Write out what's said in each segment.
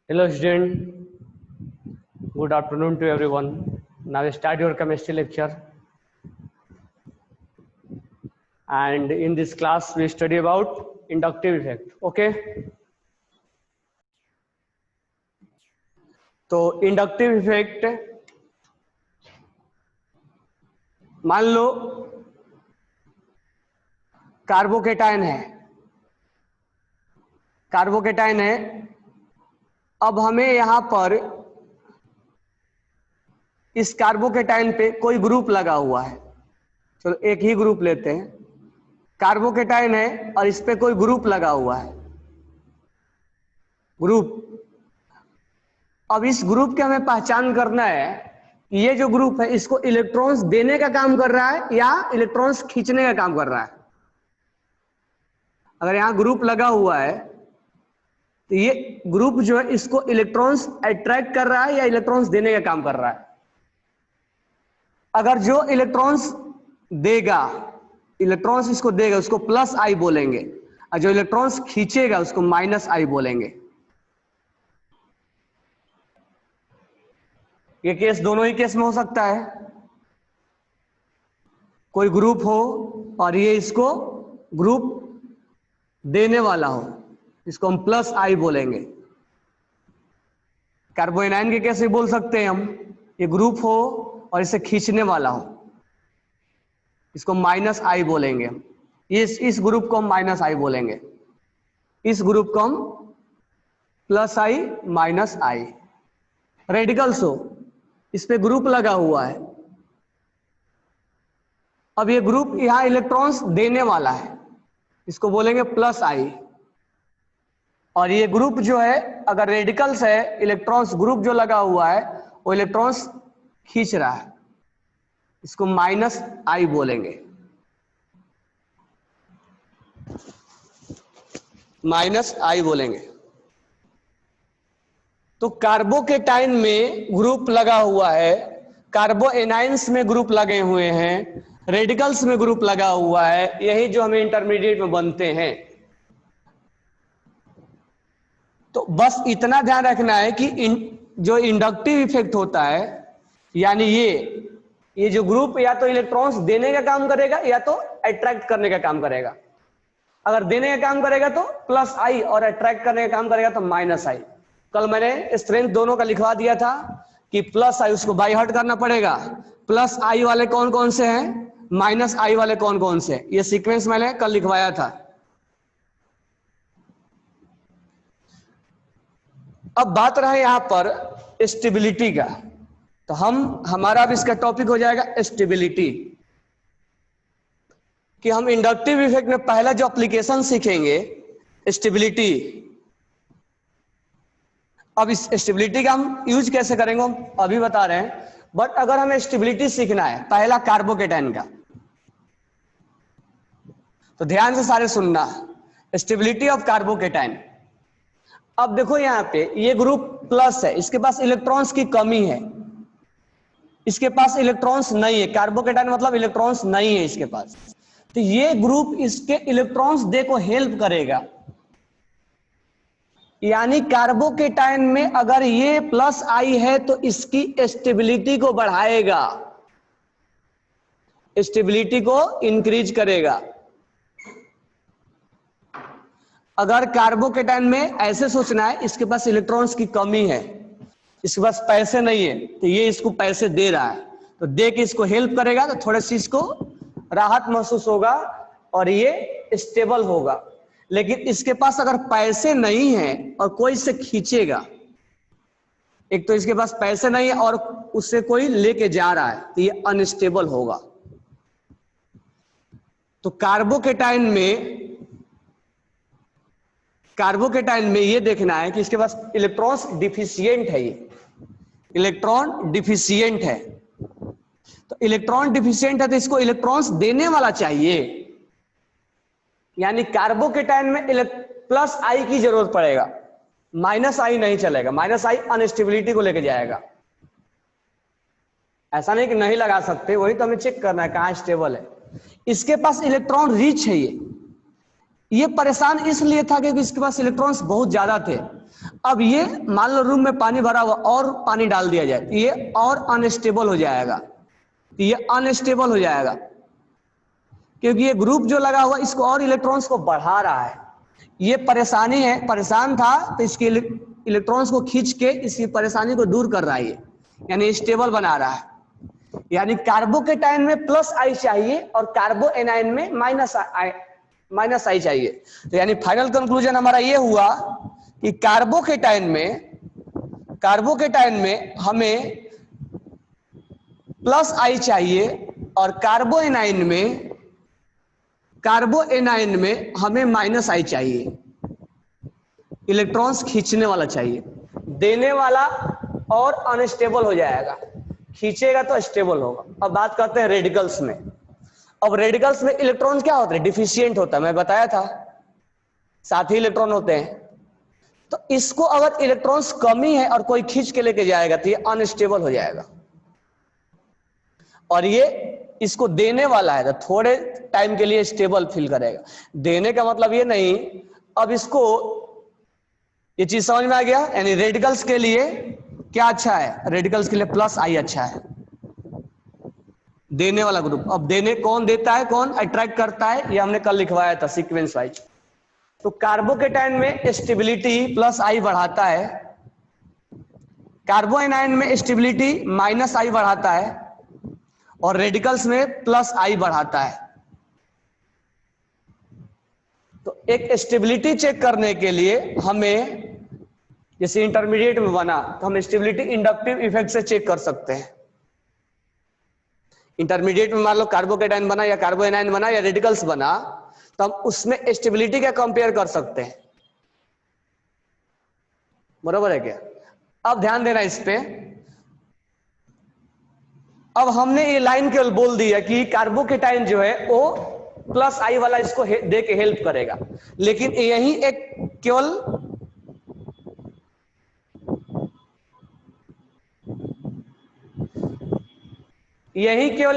Hello student, good afternoon to everyone. Now start your chemistry lecture. And in this class we study about inductive effect. Okay? तो inductive effect मान लो carbocation है। अब हमें यहां पर इस कार्बोकेटाइन पे कोई ग्रुप लगा हुआ है। चलो एक ही ग्रुप लेते हैं। कार्बोकेटाइन है और इस पे कोई ग्रुप लगा हुआ है। ग्रुप, अब इस ग्रुप के हमें पहचान करना है कि ये जो ग्रुप है इसको इलेक्ट्रॉन्स देने का काम कर रहा है या इलेक्ट्रॉन्स खींचने का काम कर रहा है। अगर यहां ग्रुप लगा हुआ है तो ये ग्रुप जो है इसको इलेक्ट्रॉन्स अट्रैक्ट कर रहा है या इलेक्ट्रॉन्स देने का काम कर रहा है। अगर जो इलेक्ट्रॉन्स देगा, इलेक्ट्रॉन्स इसको देगा उसको प्लस आई बोलेंगे, और जो इलेक्ट्रॉन्स खींचेगा उसको माइनस आई बोलेंगे। ये केस दोनों ही केस में हो सकता है। कोई ग्रुप हो और ये इसको ग्रुप देने वाला हो, इसको हम प्लस आई बोलेंगे। कार्बोएनाइन के केस में बोल सकते हैं हम, ये ग्रुप हो और इसे खींचने वाला हो, इसको माइनस आई बोलेंगे हम। इस ग्रुप को हम माइनस आई बोलेंगे, इस ग्रुप को हम प्लस आई माइनस आई। रेडिकल्स हो, इस पे ग्रुप लगा हुआ है। अब ये ग्रुप यहां इलेक्ट्रॉन्स देने वाला है, इसको बोलेंगे प्लस आई। और ये ग्रुप जो है अगर रेडिकल्स है, इलेक्ट्रॉन्स ग्रुप जो लगा हुआ है वो इलेक्ट्रॉन्स खींच रहा है, इसको माइनस आई बोलेंगे। माइनस आई बोलेंगे। तो कार्बोकेटाइन में ग्रुप लगा हुआ है, कार्बोएनाइंस में ग्रुप लगे हुए हैं, रेडिकल्स में ग्रुप लगा हुआ है, यही जो हमें इंटरमीडिएट में बनते हैं। तो बस इतना ध्यान रखना है कि जो इंडक्टिव इफेक्ट होता है, यानी ये जो ग्रुप या तो इलेक्ट्रॉन्स देने का काम करेगा या तो अट्रैक्ट करने का काम करेगा। अगर देने का काम करेगा तो प्लस आई और अट्रैक्ट करने का काम करेगा तो माइनस आई। कल मैंने स्ट्रेंथ दोनों का लिखवा दिया था कि प्लस आई उसको बाई हार्ट करना पड़ेगा। प्लस आई वाले कौन कौन से हैं, माइनस आई वाले कौन कौन से हैं, ये सीक्वेंस मैंने कल लिखवाया था। अब बात रहे यहां पर स्टेबिलिटी का, तो हमारा अब इसका टॉपिक हो जाएगा स्टेबिलिटी। कि हम इंडक्टिव इफेक्ट में पहला जो एप्लीकेशन सीखेंगे स्टेबिलिटी। अब इस स्टेबिलिटी का हम यूज कैसे करेंगे हम अभी बता रहे हैं, बट अगर हमें स्टेबिलिटी सीखना है पहला कार्बोकेटाइन का, तो ध्यान से सारे सुनना। Stability of carbocation. अब देखो यहां पे ये ग्रुप प्लस है, इसके पास इलेक्ट्रॉन्स की कमी है, इसके पास इलेक्ट्रॉन्स नहीं है। कार्बोकेटाइन मतलब इलेक्ट्रॉन्स नहीं है इसके पास, तो ये ग्रुप इसके इलेक्ट्रॉन्स दे को हेल्प करेगा। यानी कार्बोकेटाइन में अगर ये प्लस आई है तो इसकी स्टेबिलिटी को बढ़ाएगा, स्टेबिलिटी को इंक्रीज करेगा। अगर कार्बोकेटाइन में ऐसे सोचना है, इसके पास इलेक्ट्रॉन्स की कमी है, इसके पास पैसे नहीं है, तो ये इसको पैसे दे रहा है, तो दे के इसको हेल्प करेगा, तो थोड़ी सी इसको राहत महसूस होगा और ये स्टेबल होगा। लेकिन इसके पास अगर पैसे नहीं है और कोई इसे खींचेगा, एक तो इसके पास पैसे नहीं है और उससे कोई लेके जा रहा है, तो ये अनस्टेबल होगा। तो कार्बोकेटाइन में ये देखना है कि इसके पास इलेक्ट्रॉन्स डिफिशियंट है, ये इलेक्ट्रॉन डिफिशियंट है। तो इलेक्ट्रॉन डिफिशियंट है तो इसको इलेक्ट्रॉन्स देने वाला चाहिए, यानी कार्बोकेटाइन में प्लस आई की जरूरत पड़ेगा, माइनस आई नहीं चलेगा। माइनस आई अनस्टेबिलिटी को लेके जाएगा। ऐसा नहीं कि नहीं लगा सकते, वही तो हमें चेक करना है कहां स्टेबल है। इसके पास इलेक्ट्रॉन रिच है, ये परेशान इसलिए था क्योंकि इसके पास इलेक्ट्रॉन्स बहुत ज्यादा थे। अब ये मान लो रूम में पानी भरा हुआ और पानी डाल दिया जाए, ये और अनस्टेबल हो जाएगा, ये अनस्टेबल हो जाएगा क्योंकि ये ग्रुप जो लगा हुआ इसको और इलेक्ट्रॉन्स को बढ़ा रहा है। ये परेशानी है, परेशान था तो इसके इलेक्ट्रॉन्स को खींच के इसकी परेशानी को दूर कर रहा है, यानी स्टेबल बना रहा है। यानी कार्बोकेटाइन में प्लस आई चाहिए और कार्बो एनाइन में माइनस आई चाहिए। तो यानी फाइनल कंक्लूजन हमारा ये हुआ कि कार्बोकेटाइन में हमें प्लस आई चाहिए और कार्बो एनाइन में हमें माइनस आई चाहिए। इलेक्ट्रॉन्स खींचने वाला चाहिए, देने वाला और अनस्टेबल हो जाएगा, खींचेगा तो स्टेबल होगा। अब बात करते हैं रेडिकल्स में। अब रेडिकल्स में इलेक्ट्रॉन क्या होते हैं, डिफिशियंट होता है, मैं बताया था 7 ही इलेक्ट्रॉन होते हैं। तो इसको अगर इलेक्ट्रॉन्स कमी है और कोई खींच के लेके जाएगा तो ये अनस्टेबल हो जाएगा। और ये इसको देने वाला है तो थोड़े टाइम के लिए स्टेबल फील करेगा। देने का मतलब ये नहीं, अब इसको ये चीज समझ में आ गया। यानी रेडिकल्स के लिए क्या अच्छा है, रेडिकल्स के लिए प्लस आई अच्छा है, देने वाला ग्रुप। अब देने कौन देता है, कौन अट्रैक्ट करता है, ये हमने कल लिखवाया था सीक्वेंस वाइज। तो कार्बोकेटाइन में स्टेबिलिटी प्लस आई बढ़ाता है, कार्बो एनाइन में स्टेबिलिटी माइनस आई बढ़ाता है और रेडिकल्स में प्लस आई बढ़ाता है। तो एक स्टेबिलिटी चेक करने के लिए हमें, जैसे इंटरमीडिएट में बना तो हम स्टेबिलिटी इंडक्टिव इफेक्ट से चेक कर सकते हैं। इंटरमीडिएट में मान लो कार्बोकेटाइन बना या कार्बो एनाइन बना या रेडिकल्स बना, तो हम उसमें स्टेबिलिटी का कंपेयर कर सकते हैं। बरोबर है क्या? अब ध्यान देना इस पे। अब हमने ये लाइन केवल बोल दिया कि कार्बोकेटाइन जो है वो प्लस आई वाला इसको दे के हेल्प करेगा, लेकिन यही एक केवल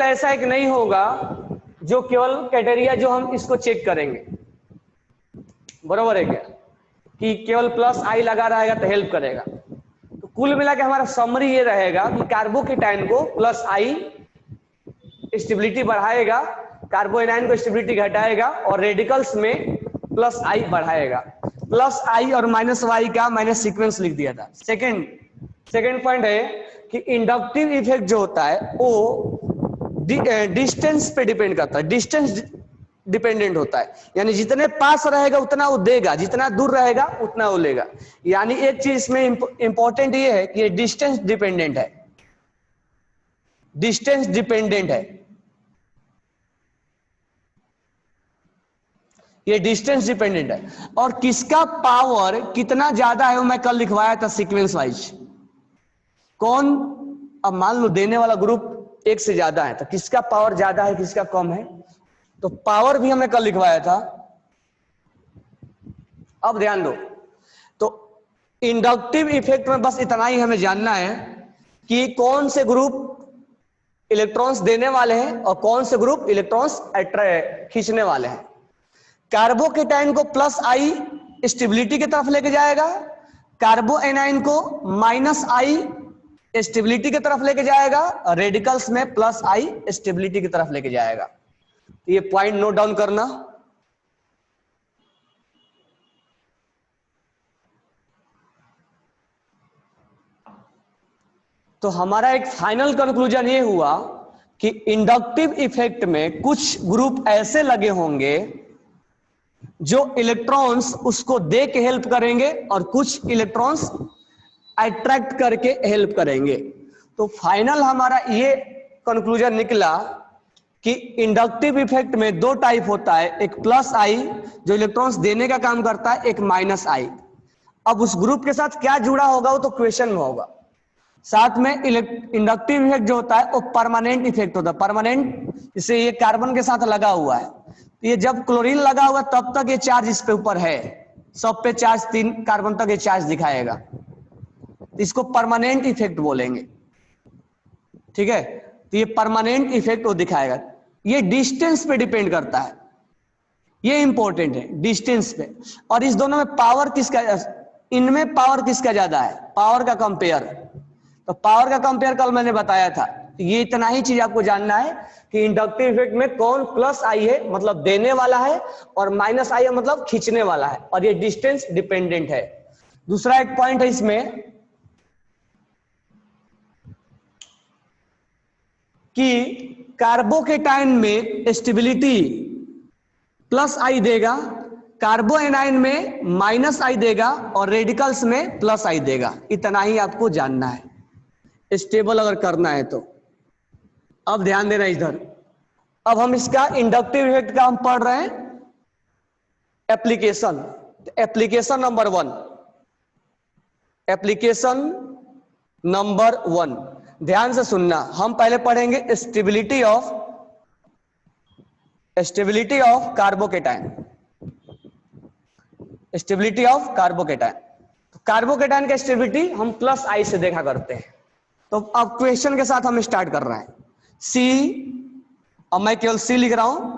ऐसा एक नहीं होगा जो केवल क्राइटेरिया जो हम इसको चेक करेंगे। बरोबर है क्या? कि केवल प्लस आई लगा रहेगा तो हेल्प करेगा। तो कुल मिला के हमारा समरी ये रहेगा कि कार्बोकेटाइन को प्लस आई स्टेबिलिटी बढ़ाएगा, कार्बो एनाइन को स्टेबिलिटी घटाएगा और रेडिकल्स में प्लस आई बढ़ाएगा। प्लस आई और माइनस वाई का मैंने सीक्वेंस लिख दिया था। सेकेंड पॉइंट है कि इंडक्टिव इफेक्ट जो होता है वो डिस्टेंस पे डिपेंड करता है, डिस्टेंस डिपेंडेंट होता है। यानी जितने पास रहेगा उतना वो देगा, जितना दूर रहेगा उतना वो लेगा। यानी एक चीज इसमें इंपॉर्टेंट ये है कि ये डिस्टेंस डिपेंडेंट है, डिस्टेंस डिपेंडेंट है, ये डिस्टेंस डिपेंडेंट है। और किसका पावर कितना ज्यादा है वो मैं कल लिखवाया था सीक्वेंस वाइज। कौन, अब मान लो देने वाला ग्रुप एक से ज्यादा है तो किसका पावर ज्यादा है किसका कम है, तो पावर भी हमने कल लिखवाया था। अब ध्यान दो, तो इंडक्टिव इफेक्ट में बस इतना ही हमें जानना है कि कौन से ग्रुप इलेक्ट्रॉन्स देने वाले हैं और कौन से ग्रुप इलेक्ट्रॉन्स खींचने वाले हैं। कार्बोकेटाइन को प्लस आई स्टेबिलिटी की तरफ लेके जाएगा, कार्बो एनाइन को माइनस आई स्टेबिलिटी की तरफ लेके जाएगा और रेडिकल्स में प्लस आई स्टेबिलिटी की तरफ लेके जाएगा। ये पॉइंट नोट डाउन करना। तो हमारा एक फाइनल कंक्लूजन ये हुआ कि इंडक्टिव इफेक्ट में कुछ ग्रुप ऐसे लगे होंगे जो इलेक्ट्रॉन्स उसको दे के हेल्प करेंगे और कुछ इलेक्ट्रॉन्स अट्रैक्ट करके हेल्प करेंगे। तो फाइनल हमारा ये कंक्लूजन निकला कि इंडक्टिव इफेक्ट में 2 टाइप होता है, एक प्लस आई जो इलेक्ट्रॉन्स देने का काम करता है, एक माइनस आई। अब उस ग्रुप के साथ क्या जुड़ा होगा वो तो क्वेश्चन में होगा। साथ में इंडक्टिव इफेक्ट जो होता है वो परमानेंट इफेक्ट होता है। परमानेंट, जैसे ये कार्बन के साथ लगा हुआ है, तो ये जब क्लोरीन लगा हुआ तब तक ये चार्ज इस पे ऊपर है, सब पे चार्ज 3 कार्बन तक ये चार्ज दिखाएगा, तो इसको परमानेंट इफेक्ट बोलेंगे। ठीक है, तो ये परमानेंट इफेक्ट वो दिखाएगा। ये डिस्टेंस पे डिपेंड करता है, ये इंपॉर्टेंट है डिस्टेंस पे। और इस दोनों में पावर किसका इनमें पावर किसका ज्यादा है, पावर का कंपेयर। तो पावर का कंपेयर कल मैंने बताया था। ये इतना ही चीज आपको जानना है कि इंडक्टिव इफेक्ट में कौन प्लस आई है मतलब देने वाला है, और माइनस आई है मतलब खींचने वाला है, और ये डिस्टेंस डिपेंडेंट है। दूसरा एक पॉइंट है इसमें कि कार्बोकेटाइन में स्टेबिलिटी प्लस आई देगा, कार्बो एनाइन में माइनस आई देगा, और रेडिकल्स में प्लस आई देगा। इतना ही आपको जानना है स्टेबल अगर करना है तो। अब ध्यान देना इधर, अब हम इसका इंडक्टिव इफेक्ट का हम पढ़ रहे हैं application. Application number 1, application number 1 ध्यान से सुनना। हम पहले पढ़ेंगे stability of carbocation, stability of carbocation. Carbocation का स्टेबिलिटी हम प्लस आई से देखा करते हैं। तो अब क्वेश्चन के साथ हम स्टार्ट कर रहे हैं। सी, अब मैं केवल सी लिख रहा हूं,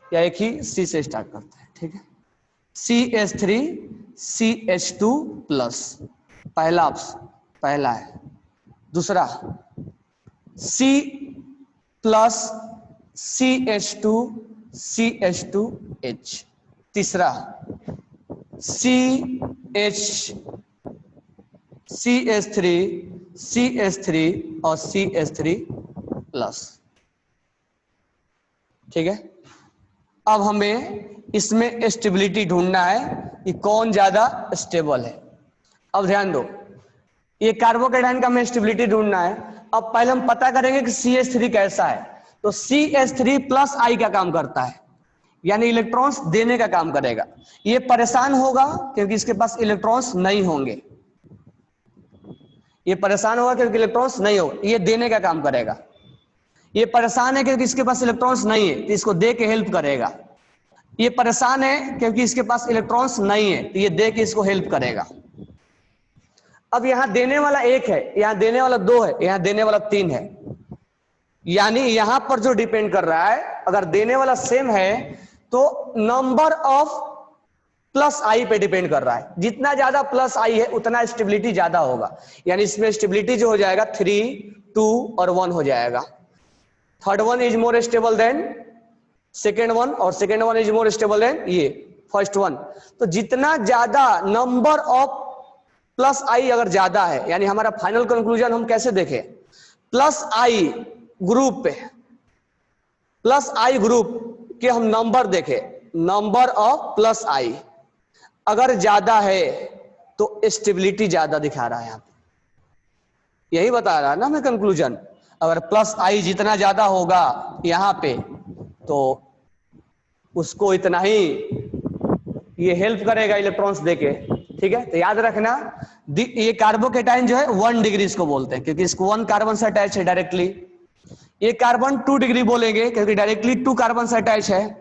या एक ही सी से स्टार्ट करते हैं, ठीक है। CH3 CH2 प्लस, पहला ऑप्शन पहला है। दूसरा C प्लस CH2 CH2H। तीसरा CH3 CH3 और CH3 प्लस, ठीक है। अब हमें इसमें स्टेबिलिटी ढूंढना है कि कौन ज्यादा स्टेबल है। अब ध्यान दो, ये कार्बोकेटाइन का हमें स्टेबिलिटी ढूंढना है। अब पहले हम पता करेंगे कि CH3 कैसा है। तो CH3 प्लस आई का काम करता है, यानी इलेक्ट्रॉन्स देने का काम करेगा। ये परेशान होगा क्योंकि इसके पास इलेक्ट्रॉन्स नहीं होंगे, ये परेशान होगा क्योंकि इलेक्ट्रॉन्स नहीं होगा, ये देने का काम करेगा। ये परेशान है क्योंकि इसके पास इलेक्ट्रॉन्स नहीं है, तो इसको दे के हेल्प करेगा। ये परेशान है क्योंकि इसके पास इलेक्ट्रॉन्स नहीं है, तो ये दे के इसको हेल्प करेगा। अब यहां देने वाला 1 है, यहां देने वाला 2 है, यहां देने वाला 3 है, यानी यहां पर जो डिपेंड कर रहा है, अगर देने वाला सेम है तो नंबर ऑफ प्लस आई पे डिपेंड कर रहा है। जितना ज्यादा प्लस आई है उतना स्टेबिलिटी ज्यादा होगा, यानी इसमें स्टेबिलिटी जो हो जाएगा 3, 2 और 1 हो जाएगा। Third one is more stable than second one, और second one is more stable than ये फर्स्ट वन। तो जितना ज्यादा नंबर ऑफ प्लस आई अगर ज्यादा है, यानी हमारा फाइनल कंक्लूजन हम कैसे देखें, प्लस आई ग्रुप पे, प्लस आई ग्रुप के हम नंबर देखें, नंबर ऑफ प्लस आई अगर ज्यादा है तो स्टेबिलिटी ज्यादा दिखा रहा है। यहां पे यही बता रहा है ना मैं कंक्लूजन। अगर प्लस आई जितना ज्यादा होगा यहां पे तो उसको इतना ही ये हेल्प करेगा इलेक्ट्रॉन्स देके, ठीक है। तो याद रखना ये कार्बोकेटाइन जो है 1 डिग्री इसको बोलते हैं क्योंकि इसको 1 कार्बन से अटैच है डायरेक्टली। ये कार्बन 2 डिग्री बोलेंगे क्योंकि डायरेक्टली 2 कार्बन से अटैच है,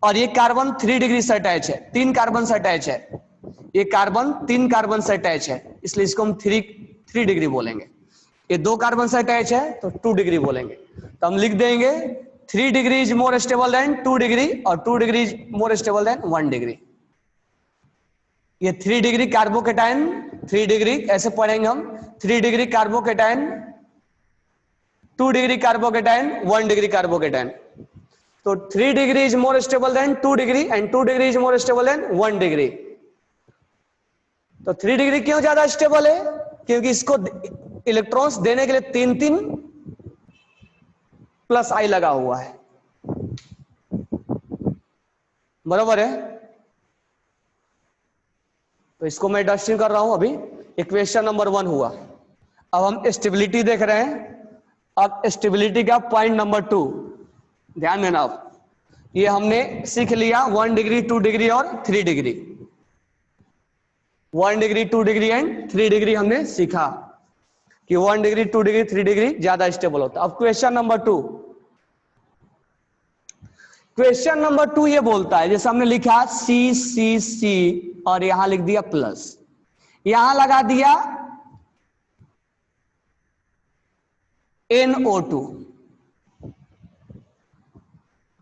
और ये कार्बन 3 डिग्री से अटैच है, 3 कार्बन से अटैच है। ये कार्बन 3 कार्बन से अटैच है, इसलिए इसको हम 3 डिग्री बोलेंगे। ये 2 कार्बन से अटैच है तो 2 डिग्री बोलेंगे। तो हम लिख देंगे 3 degree is more stable than 2 degree, और 2 degree is more stable then 1 degree. ये 3 डिग्री कार्बोकेटाइन, 3 डिग्री ऐसे पढ़ेंगे हम, 3 degree carbocation, 2 degree carbocation, 1 degree carbocation. तो 3 degree is more stable than 2 degree and 2 degree is more stable then 1 degree. तो 3 degree क्यों ज्यादा stable है, क्योंकि इसको इलेक्ट्रॉन्स देने के लिए 3 प्लस आई लगा हुआ है, बराबर है। तो इसको मैं डस्टिंग कर रहा हूं अभी। इक्वेशन नंबर 1 हुआ। अब हम स्टेबिलिटी देख रहे हैं। अब स्टेबिलिटी का पॉइंट नंबर 2 ध्यान देना। अब ये हमने सीख लिया 1 डिग्री, 2 डिग्री और 3 degree. 1 degree, 2 degree and 3 degree हमने सीखा कि 1 डिग्री, 2 डिग्री, 3 डिग्री ज्यादा स्टेबल होता है। अब क्वेश्चन नंबर 2, क्वेश्चन नंबर 2 ये बोलता है, जैसे हमने लिखा C और यहां लिख दिया प्लस, यहां लगा दिया NO2,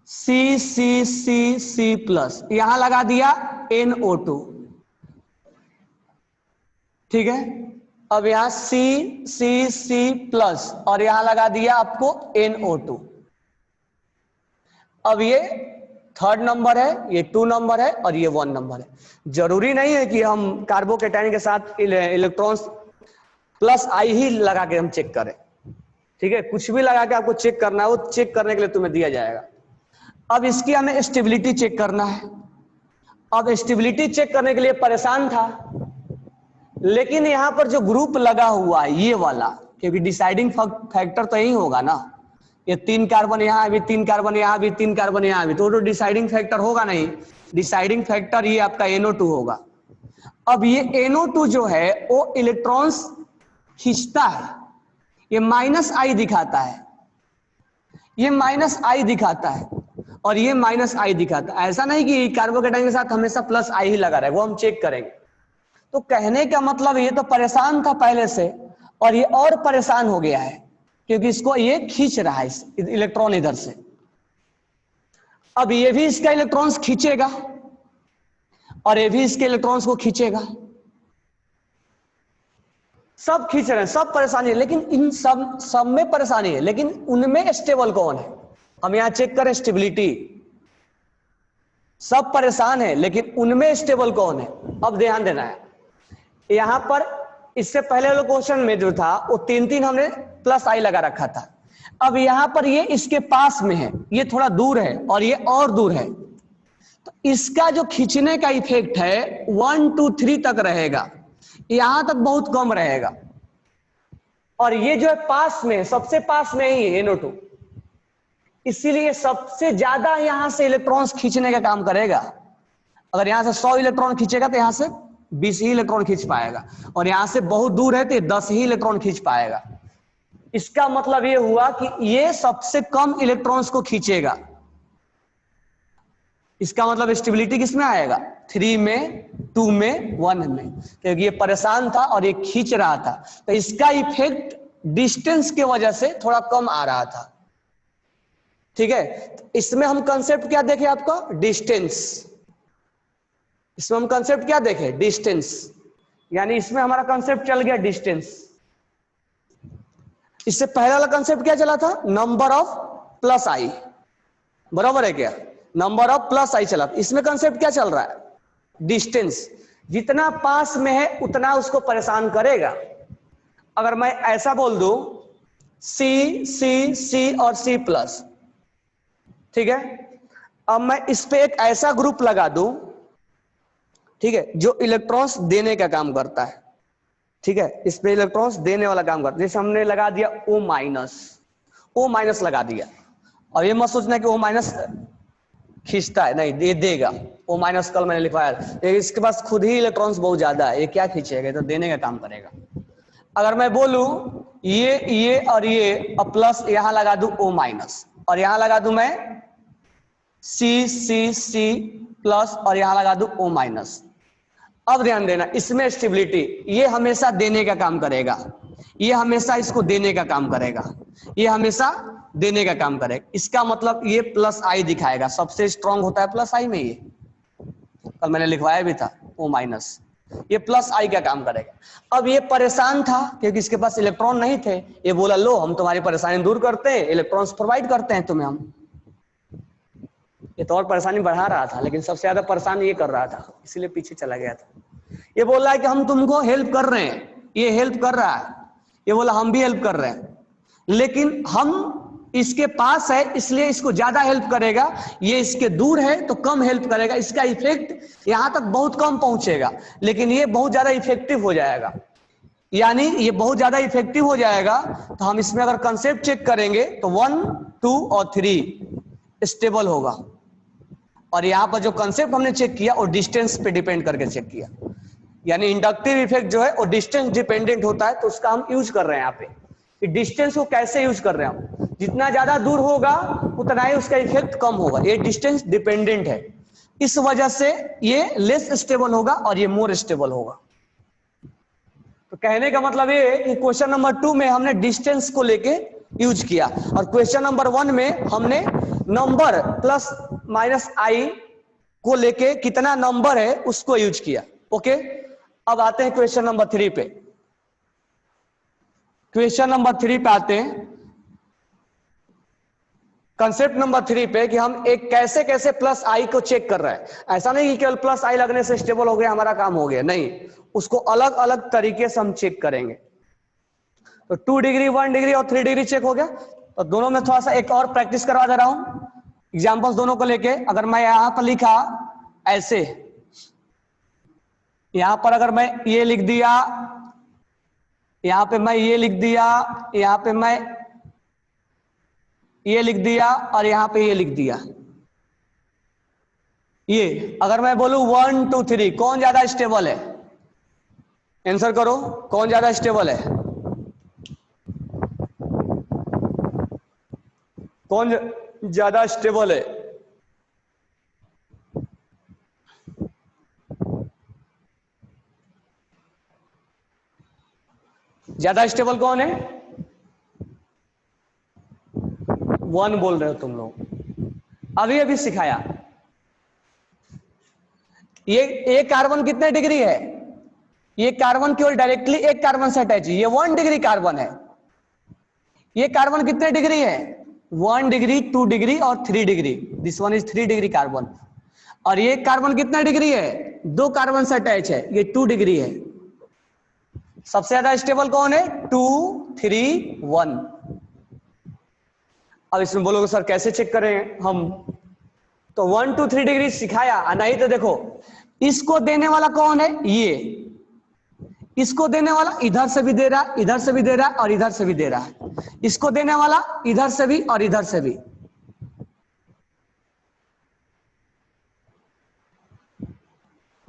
C प्लस, यहां लगा दिया NO2, ठीक है। अब यहां C प्लस और यहां लगा दिया आपको NO2। अब ये थर्ड नंबर है, ये 2 नंबर है और ये 1 नंबर है। जरूरी नहीं है कि हम कार्बोकेटाइन के साथ इलेक्ट्रॉन्स प्लस आई ही लगा के हम चेक करें, ठीक है। कुछ भी लगा के आपको चेक करना है, वो चेक करने के लिए तुम्हें दिया जाएगा। अब इसकी हमें स्टेबिलिटी चेक करना है। अब स्टेबिलिटी चेक करने के लिए परेशान था, लेकिन यहां पर जो ग्रुप लगा हुआ है ये वाला, क्योंकि डिसाइडिंग फैक्टर तो यही होगा ना, ये 3 कार्बन यहां भी, 3 कार्बन यहां भी, 3 कार्बन यहां भी, तो डिसाइडिंग फैक्टर होगा नहीं। डिसाइडिंग फैक्टर ये आपका NO2 होगा। अब ये NO2 जो है वो इलेक्ट्रॉन्स खींचता है, ये -I दिखाता है, ये -I दिखाता है और ये -I दिखाता है। ऐसा नहीं कि कार्बोकेटाइन के साथ हमेशा +I ही लगा रहे, वो हम चेक करेंगे। तो कहने का मतलब ये तो परेशान था पहले से और ये और परेशान हो गया है, क्योंकि इसको ये खींच रहा है इलेक्ट्रॉन इधर से। अब ये भी इसका इलेक्ट्रॉन्स खींचेगा और ये भी इसके इलेक्ट्रॉन्स को खींचेगा, सब खींच रहे हैं, सब परेशानी है। लेकिन इन सब में परेशानी है, लेकिन उनमें स्टेबल कौन है? हम यहां चेक करें स्टेबिलिटी, सब परेशान है लेकिन उनमें स्टेबल कौन है? अब ध्यान देना है, यहां पर इससे पहले वाले क्वेश्चन में जो था वो 3 हमने +I लगा रखा था। अब यहां पर ये इसके पास में है, ये थोड़ा दूर है और ये और दूर है, तो इसका जो खींचने का इफेक्ट है 1 2 3 तक रहेगा, यहां तक बहुत कम रहेगा। और ये जो है पास में, सबसे पास में ही है NO2, इसीलिए सबसे ज्यादा यहां से इलेक्ट्रॉन्स खींचने का काम करेगा। अगर यहां से 100 इलेक्ट्रॉन खींचेगा तो यहां से 20 ही इलेक्ट्रॉन खींच पाएगा, और यहां से बहुत दूर है तो 10 ही इलेक्ट्रॉन खींच पाएगा। इसका मतलब ये हुआ कि ये सबसे कम इलेक्ट्रॉन्स को खींचेगा। इसका मतलब स्टेबिलिटी किसमें आएगा? 3 में, 2 में, 1 में, क्योंकि ये परेशान था और ये खींच रहा था, तो इसका इफेक्ट डिस्टेंस के वजह से थोड़ा कम आ रहा था, ठीक है। इसमें हम कंसेप्ट क्या देखे आपका? डिस्टेंस। इसमें हम कंसेप्ट क्या देखे? डिस्टेंस, यानी इसमें हमारा कंसेप्ट चल गया डिस्टेंस। इससे पहले वाला कंसेप्ट क्या चला था? नंबर ऑफ +I, बराबर है क्या? नंबर ऑफ +I चला। इसमें कंसेप्ट क्या चल रहा है? डिस्टेंस। जितना पास में है उतना उसको परेशान करेगा। अगर मैं ऐसा बोल दूं C और C+, ठीक है, अब मैं इस पे एक ऐसा ग्रुप लगा दूं, ठीक है, जो इलेक्ट्रॉन्स देने का काम करता है, ठीक है, इस पे इलेक्ट्रॉन्स देने वाला काम करता है। जैसे हमने लगा दिया O- लगा दिया, और ये मत सोचना कि O- खींचता है, नहीं, ये देगा। O- कल मैंने लिखवाया, इसके पास खुद ही इलेक्ट्रॉन्स बहुत ज्यादा है, ये क्या खींचेगा? तो देने का काम करेगा। अगर मैं बोलूं ये और ये प्लस यहां लगा दूं O- और यहां लगा दूं मैं C+ और यहां लगा दूं O-। अब ध्यान देना, इसमें स्टेबिलिटी, ये हमेशा देने का काम करेगा, ये हमेशा इसको देने का काम करेगा, ये हमेशा देने का काम करेगा। इसका मतलब ये +I दिखाएगा, सबसे स्ट्रांग होता है +I में, ये कल मैंने लिखवाया भी था O-, ये +I का काम करेगा। अब ये परेशान था क्योंकि इसके पास इलेक्ट्रॉन नहीं थे, ये बोला लो हम तुम्हारी परेशानी दूर करते हैं, इलेक्ट्रॉन्स प्रोवाइड करते हैं तुम्हें हम। ये तो और परेशानी बढ़ा रहा था, लेकिन सबसे ज्यादा परेशान ये कर रहा था, इसीलिए पीछे चला गया था। ये बोल रहा है कि हम तुमको हेल्प कर रहे हैं, ये हेल्प कर रहा है, ये बोला हम भी हेल्प कर रहे हैं, लेकिन हम इसके पास है इसलिए इसको ज्यादा हेल्प करेगा, ये इसके दूर है तो कम हेल्प करेगा। इसका इफेक्ट यहां तक बहुत कम पहुंचेगा, लेकिन ये बहुत ज्यादा इफेक्टिव हो जाएगा। यानी ये बहुत ज्यादा इफेक्टिव हो जाएगा, तो हम इसमें अगर कंसेप्ट चेक करेंगे तो 1 2 और 3 स्टेबल होगा। और यहां पर जो कंसेप्ट हमने चेक किया वो डिस्टेंस पे डिपेंड करके चेक किया, यानी इंडक्टिव इफेक्ट जो है वो डिस्टेंस डिपेंडेंट होता है, तो उसका हम यूज कर रहे हैं यहाँ पे कि डिस्टेंस को कैसे यूज कर रहे हैं हम। जितना ज्यादा दूर होगा उतना ही उसका इफेक्ट कम होगा, ये डिस्टेंस डिपेंडेंट है, इस वजह से ये लेस स्टेबल होगा और ये मोर स्टेबल होगा। तो कहने का मतलब ये है कि क्वेश्चन नंबर 2 में हमने डिस्टेंस को लेके यूज किया, और क्वेश्चन नंबर 1 में हमने नंबर प्लस माइनस आई को लेके कितना नंबर है उसको यूज किया। ओके, अब आते हैं क्वेश्चन नंबर 3 पे। क्वेश्चन नंबर 3 पे आते हैं, कंसेप्ट नंबर 3 पे कि हम एक कैसे कैसे प्लस आई को चेक कर रहे हैं। ऐसा नहीं कि केवल प्लस आई लगने से स्टेबल हो गया हमारा काम हो गया, नहीं, उसको अलग अलग तरीके से हम चेक करेंगे। तो 2 डिग्री 1 डिग्री और 3 डिग्री चेक हो गया। तो दोनों में थोड़ा सा एक और प्रैक्टिस करवा दे रहा हूं एग्जाम्पल्स दोनों को लेके। अगर मैं यहां पर लिखा ऐसे, यहां पर अगर मैं ये लिख दिया, यहां पे मैं ये लिख दिया, यहां पे मैं ये लिख दिया और यहां पे ये लिख दिया, ये अगर मैं बोलूं 1 2 3 कौन ज्यादा स्टेबल है? आंसर करो, कौन ज्यादा स्टेबल है? कौन ज्यादा स्टेबल है? ज्यादा स्टेबल कौन है? 1 बोल रहे हो तुम लोग। अभी अभी सिखाया। ये कार्बन कितने डिग्री है? ये कार्बन केवल डायरेक्टली एक कार्बन से अटैच है, ये 1 डिग्री कार्बन है। ये कार्बन कितने डिग्री है? 1 डिग्री 2 डिग्री और 3 degree. This one is 3 degree carbon. और ये कार्बन कितना डिग्री है? 2 कार्बन से अटैच है, ये 2 डिग्री है। सबसे ज्यादा स्टेबल कौन है? 2 3 1। अब इसमें बोलोगे सर कैसे चेक करें हम? तो 1 2 3 डिग्री सिखाया, नहीं तो देखो इसको देने वाला कौन है? ये इसको देने वाला इधर से भी दे रहा है, इधर से भी दे रहा है और इधर से भी दे रहा है। इसको देने वाला इधर से भी और इधर से भी।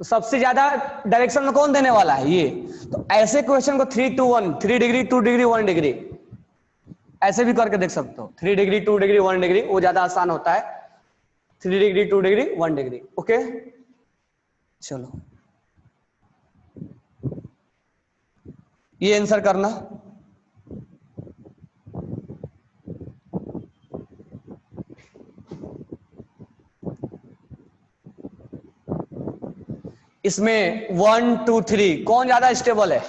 तो सबसे ज्यादा डायरेक्शन में कौन देने वाला है? ये। तो ऐसे क्वेश्चन को 3 2 1, 3 डिग्री 2 डिग्री 1 डिग्री ऐसे भी करके देख सकते हो। 3 डिग्री 2 डिग्री 1 डिग्री वो ज्यादा आसान होता है। 3 डिग्री 2 डिग्री 1 डिग्री। ओके, चलो ये आंसर करना। इसमें 1 2 3 कौन ज्यादा स्टेबल है?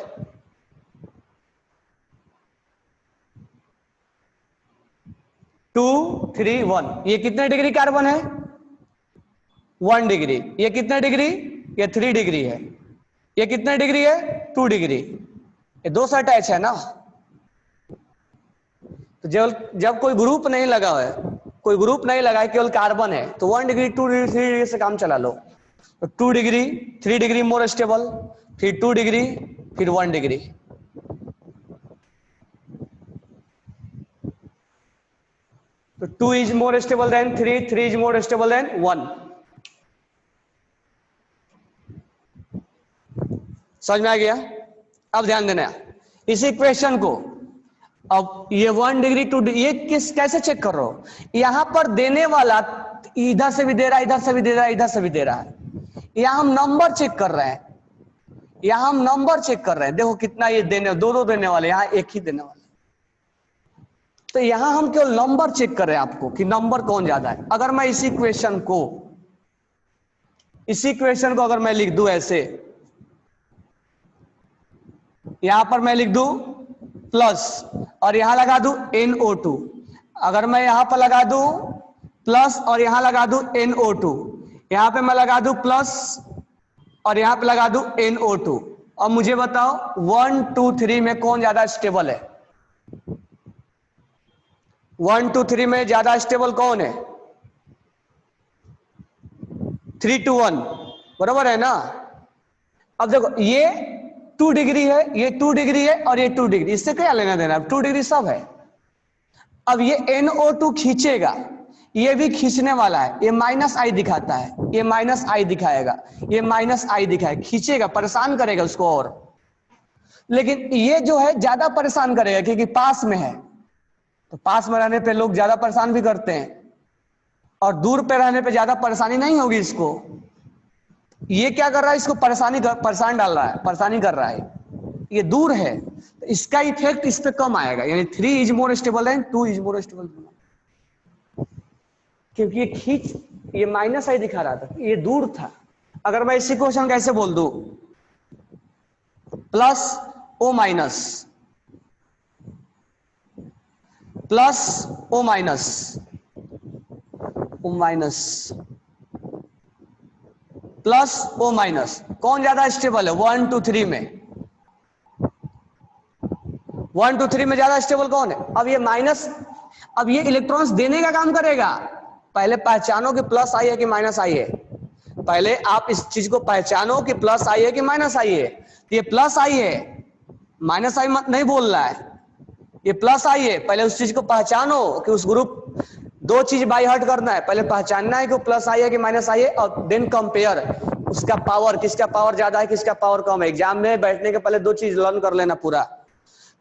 टू 3 1। ये कितने डिग्री कार्बन है? 1 डिग्री। ये कितने डिग्री? ये 3 डिग्री है। ये कितने डिग्री है? 2 डिग्री। ये 2 से अटैच है ना। तो जब कोई ग्रुप नहीं लगा है, कोई ग्रुप नहीं लगा है, केवल कार्बन है, तो 1 डिग्री 2 डिग्री 3 डिग्री से काम चला लो। तो 2 डिग्री 3 डिग्री मोर स्टेबल, फिर 2 डिग्री, फिर 1 डिग्री। तो 2 is more stable than 3, 3 is more stable then 1। समझ में आ गया? अब ध्यान देना इस इक्वेशन को। अब ये 1 डिग्री 2 डिग्री ये कैसे चेक कर रहे हो? यहां पर देने वाला इधर से भी दे रहा है, इधर से भी दे रहा है, इधर से भी दे रहा है। यहां हम नंबर चेक कर रहे हैं, यहां हम नंबर चेक कर रहे हैं। देखो कितना ये देने, दो देने वाले, यहां एक ही देने वाले। तो यहां हम केवल नंबर चेक कर रहे हैं आपको कि नंबर कौन ज्यादा है। अगर मैं इसी क्वेश्चन को अगर मैं लिख दूं ऐसे, यहां पर मैं लिख दूं प्लस और यहां लगा दूं NO2। अगर मैं यहां पर लगा दूं प्लस और यहां लगा दूं NO2, यहां पे मैं लगा दूं प्लस और यहां पे लगा दूं NO2। अब मुझे बताओ 1 2 3 में कौन ज्यादा स्टेबल है? 1 2 3 में ज्यादा स्टेबल कौन है? 3 2 1 बराबर है ना। अब देखो ये 2 डिग्री है, ये 2 डिग्री है और ये 2 डिग्री, इससे क्या लेना देना? 2 डिग्री सब है। अब ये NO2 खींचेगा, ये भी खींचने वाला है। ये माइनस आई दिखाता है, ये माइनस आई दिखाएगा, ये माइनस आई दिखाएगा, खींचेगा, परेशान करेगा उसको और। लेकिन ये जो है ज्यादा परेशान करेगा क्योंकि पास में है। तो पास में रहने पे लोग ज्यादा परेशान भी करते हैं और दूर पे रहने पे ज्यादा परेशानी नहीं होगी इसको। ये क्या कर रहा है? इसको परेशान डाल रहा है, परेशानी कर रहा है। ये दूर है तो इसका इफेक्ट इस पे कम आएगा। यानी 3 is more stable than 2 is more stable. क्योंकि ये माइनस आई दिखा रहा था, ये दूर था। अगर मैं इसी क्वेश्चन कैसे बोल दूं, plus O minus, plus O minus, O minus plus O minus, कौन ज्यादा स्टेबल है 1 2 3 में? 1 2 3 में ज्यादा स्टेबल कौन है? अब ये माइनस, अब ये इलेक्ट्रॉन्स देने का काम करेगा। पहले पहचानो कि प्लस आई है कि माइनस आई है। पहले आप इस चीज को पहचानो कि प्लस आई है कि माइनस आई है। ये प्लस आई है, माइनस आई मत नहीं बोल रहा है, ये प्लस आई है। पहले उस चीज को पहचानो कि उस ग्रुप, दो चीज बाय हार्ट करना है, पहले पहचानना है कि प्लस आई है कि माइनस आई है, और देन कंपेयर उसका पावर, किसका पावर ज्यादा है किसका पावर कम है। एग्जाम में बैठने के पहले दो चीज लर्न कर लेना पूरा।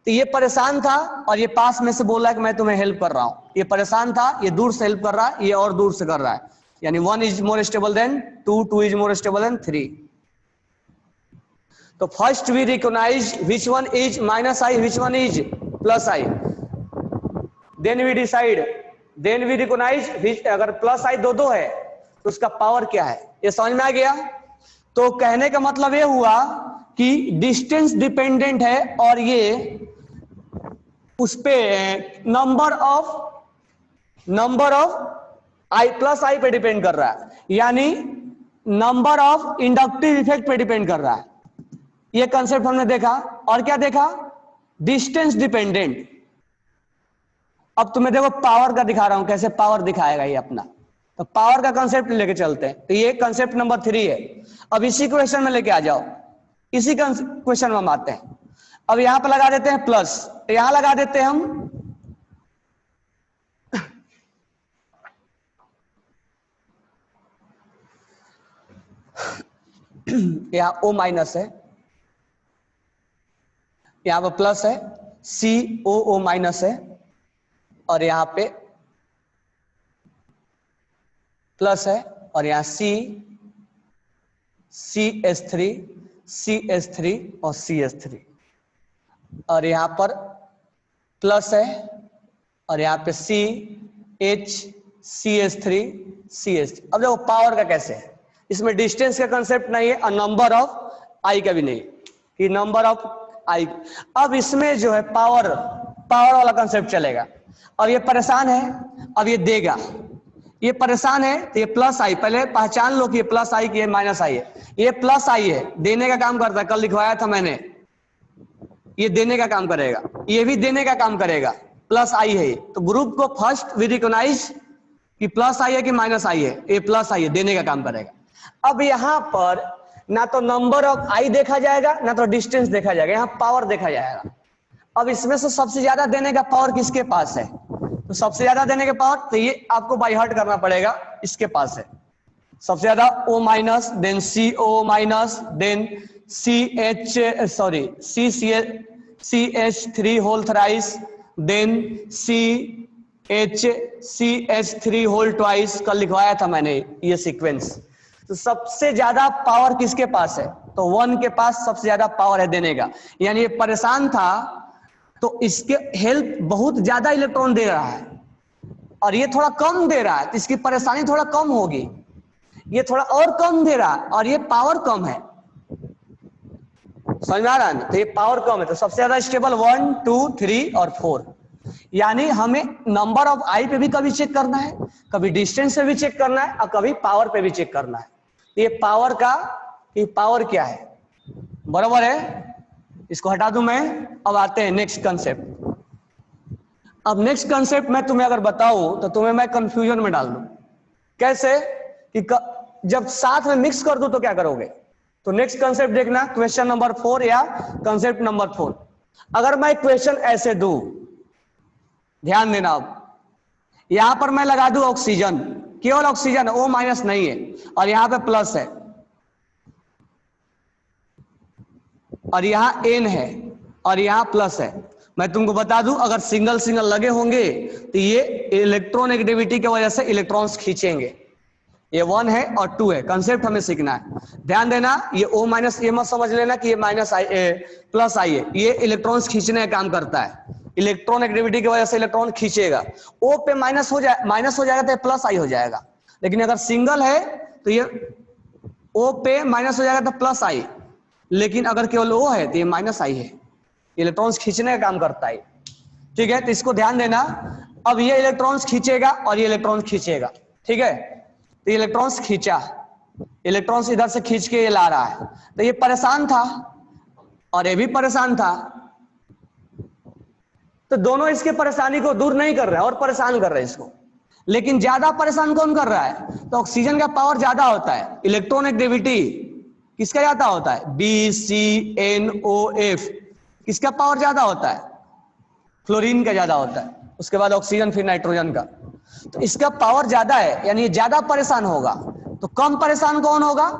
तो ये परेशान था और ये पास में से बोल रहा है कि मैं तुम्हें हेल्प कर रहा हूं। ये परेशान था, ये दूर से हेल्प कर रहा है, ये और दूर से कर रहा है। यानी 1 is more stable than 2, 2 is more stable than 3। तो first we recognise which one is minus I, which one is plus I, then we decide, then we recognise अगर प्लस आई दो है तो उसका पावर क्या है। ये समझ में आ गया? तो कहने का मतलब ये हुआ कि डिस्टेंस डिपेंडेंट है और ये उस पे नंबर ऑफ आई प्लस आई पे डिपेंड कर रहा है, यानी नंबर ऑफ इंडक्टिव इफेक्ट पे डिपेंड कर रहा है। ये कंसेप्ट हमने देखा। और क्या देखा? Distance dependent. अब तुम्हें देखो पावर का दिखा रहा हूं, कैसे पावर दिखाएगा ये अपना। तो पावर का कंसेप्ट लेके चलते हैं। तो ये कंसेप्ट नंबर 3 है। अब इसी क्वेश्चन में लेके आ जाओ, इसी क्वेश्चन में हम आते हैं। अब यहां पर लगा देते हैं प्लस, यहां लगा देते हैं हम यहां ओ माइनस है, यहां पर प्लस है, सी ओ माइनस है, और यहां पे प्लस है, और यहां CH3 और CH3, और यहां पर प्लस है, और यहां पे CH3। अब देखो पावर का कैसे है, इसमें डिस्टेंस का कंसेप्ट नहीं है और नंबर ऑफ आई का भी नहीं कि नंबर ऑफ आई। अब इसमें जो है पावर वाला कंसेप्ट चलेगा। अब ये परेशान है, अब ये देगा, ये परेशान है तो ये प्लस आई, पहले पहचान लो कि ये प्लस आई कि ये माइनस आई है। ये प्लस आई है, देने का काम करता है, कल लिखवाया था मैंने, ये देने का काम करेगा, ये भी देने का काम करेगा, प्लस आई है। तो ग्रुप को फर्स्ट वी रिकॉग्नाइज कि प्लस आई है कि माइनस आई है, ये प्लस आई है, देने का काम करेगा। अब यहां पर ना तो नंबर ऑफ आई देखा जाएगा ना तो डिस्टेंस देखा जाएगा, यहां पावर देखा जाएगा। अब इसमें से सबसे ज्यादा देने का पावर किसके पास है? तो सबसे ज्यादा देने के पावर, तो ये आपको बाय हार्ट करना पड़ेगा, इसके पास है सबसे ज्यादा O minus, then CO minus, then CH3 whole thrice, then CH3 whole twice. कल लिखवाया था मैंने ये सीक्वेंस। तो सबसे ज्यादा पावर किसके पास है? तो 1 के पास सबसे ज्यादा पावर है देने का। यानी ये परेशान था तो इसके हेल्प बहुत ज्यादा इलेक्ट्रॉन दे रहा है और ये थोड़ा कम दे रहा है, तो इसकी परेशानी थोड़ा कम होगी। ये थोड़ा और कम दे रहा है और ये पावर कम है, समझ में आ रहा है ना? तो ये पावर कम है, तो सबसे ज्यादा स्टेबल 1 2 3 और 4। यानी हमें नंबर ऑफ आई पे भी कभी चेक करना है, कभी डिस्टेंस पे भी चेक करना है, और कभी पावर पे भी चेक करना है। ये पावर का, ये पावर क्या है, बराबर है। इसको हटा दूं मैं। अब आते हैं नेक्स्ट कंसेप्ट। अब नेक्स्ट कंसेप्ट मैं तुम्हें अगर बताऊं तो तुम्हें मैं कंफ्यूजन में डाल दूं। कैसे? कि जब साथ में मिक्स कर दूं तो क्या करोगे? तो नेक्स्ट कंसेप्ट देखना, क्वेश्चन नंबर 4 या कंसेप्ट नंबर 4। अगर मैं क्वेश्चन ऐसे दूं, ध्यान देना, अब यहां पर मैं लगा दूं ऑक्सीजन, केवल ऑक्सीजन, O माइनस नहीं है, और यहां पे प्लस है, और यहां N है, और यहां प्लस है। मैं तुमको बता दूं, अगर सिंगल सिंगल लगे होंगे तो ये इलेक्ट्रॉन एक्टिविटी की वजह से इलेक्ट्रॉन्स खींचेंगे। ये 1 है और 2 है, कंसेप्ट हमें सीखना है। ध्यान देना, ये O माइनस, ये मत समझ लेना कि ये माइनस आई प्लस आई है, ये इलेक्ट्रॉन्स खींचने का काम करता है। इलेक्ट्रॉन एक्टिविटी की वजह से इलेक्ट्रॉन खींचेगा, O पे माइनस हो जाएगा तो प्लस आई हो जाएगा। लेकिन अगर सिंगल है तो ये O पे माइनस हो जाएगा तो प्लस आई, लेकिन अगर केवल O है तो ये माइनस आई है। इलेक्ट्रॉन्स खींचने का काम करता है, ठीक है, तो इसको ध्यान देना। अब ये इलेक्ट्रॉन्स खींचेगा और ये इलेक्ट्रॉन खींचेगा, ठीक है, तो इलेक्ट्रॉन्स खींचा, इलेक्ट्रॉन्स इधर से खींच के ये ला रहा है, तो ये परेशान था और ये भी परेशान था, तो दोनों इसके परेशानी को दूर नहीं कर रहे हैं और परेशान कर रहे हैं इसको। लेकिन ज्यादा परेशान कौन कर रहा है? तो ऑक्सीजन का पावर ज्यादा होता है, इलेक्ट्रॉन एक्टिविटी किसका ज्यादा होता है? BCNOF, किसका पावर ज्यादा होता है? फ्लोरीन का ज्यादा होता है, उसके बाद ऑक्सीजन, फिर नाइट्रोजन का। तो इसका पावर ज्यादा है, यानी ये ज्यादा परेशान होगा। तो कम परेशान कौन होगा?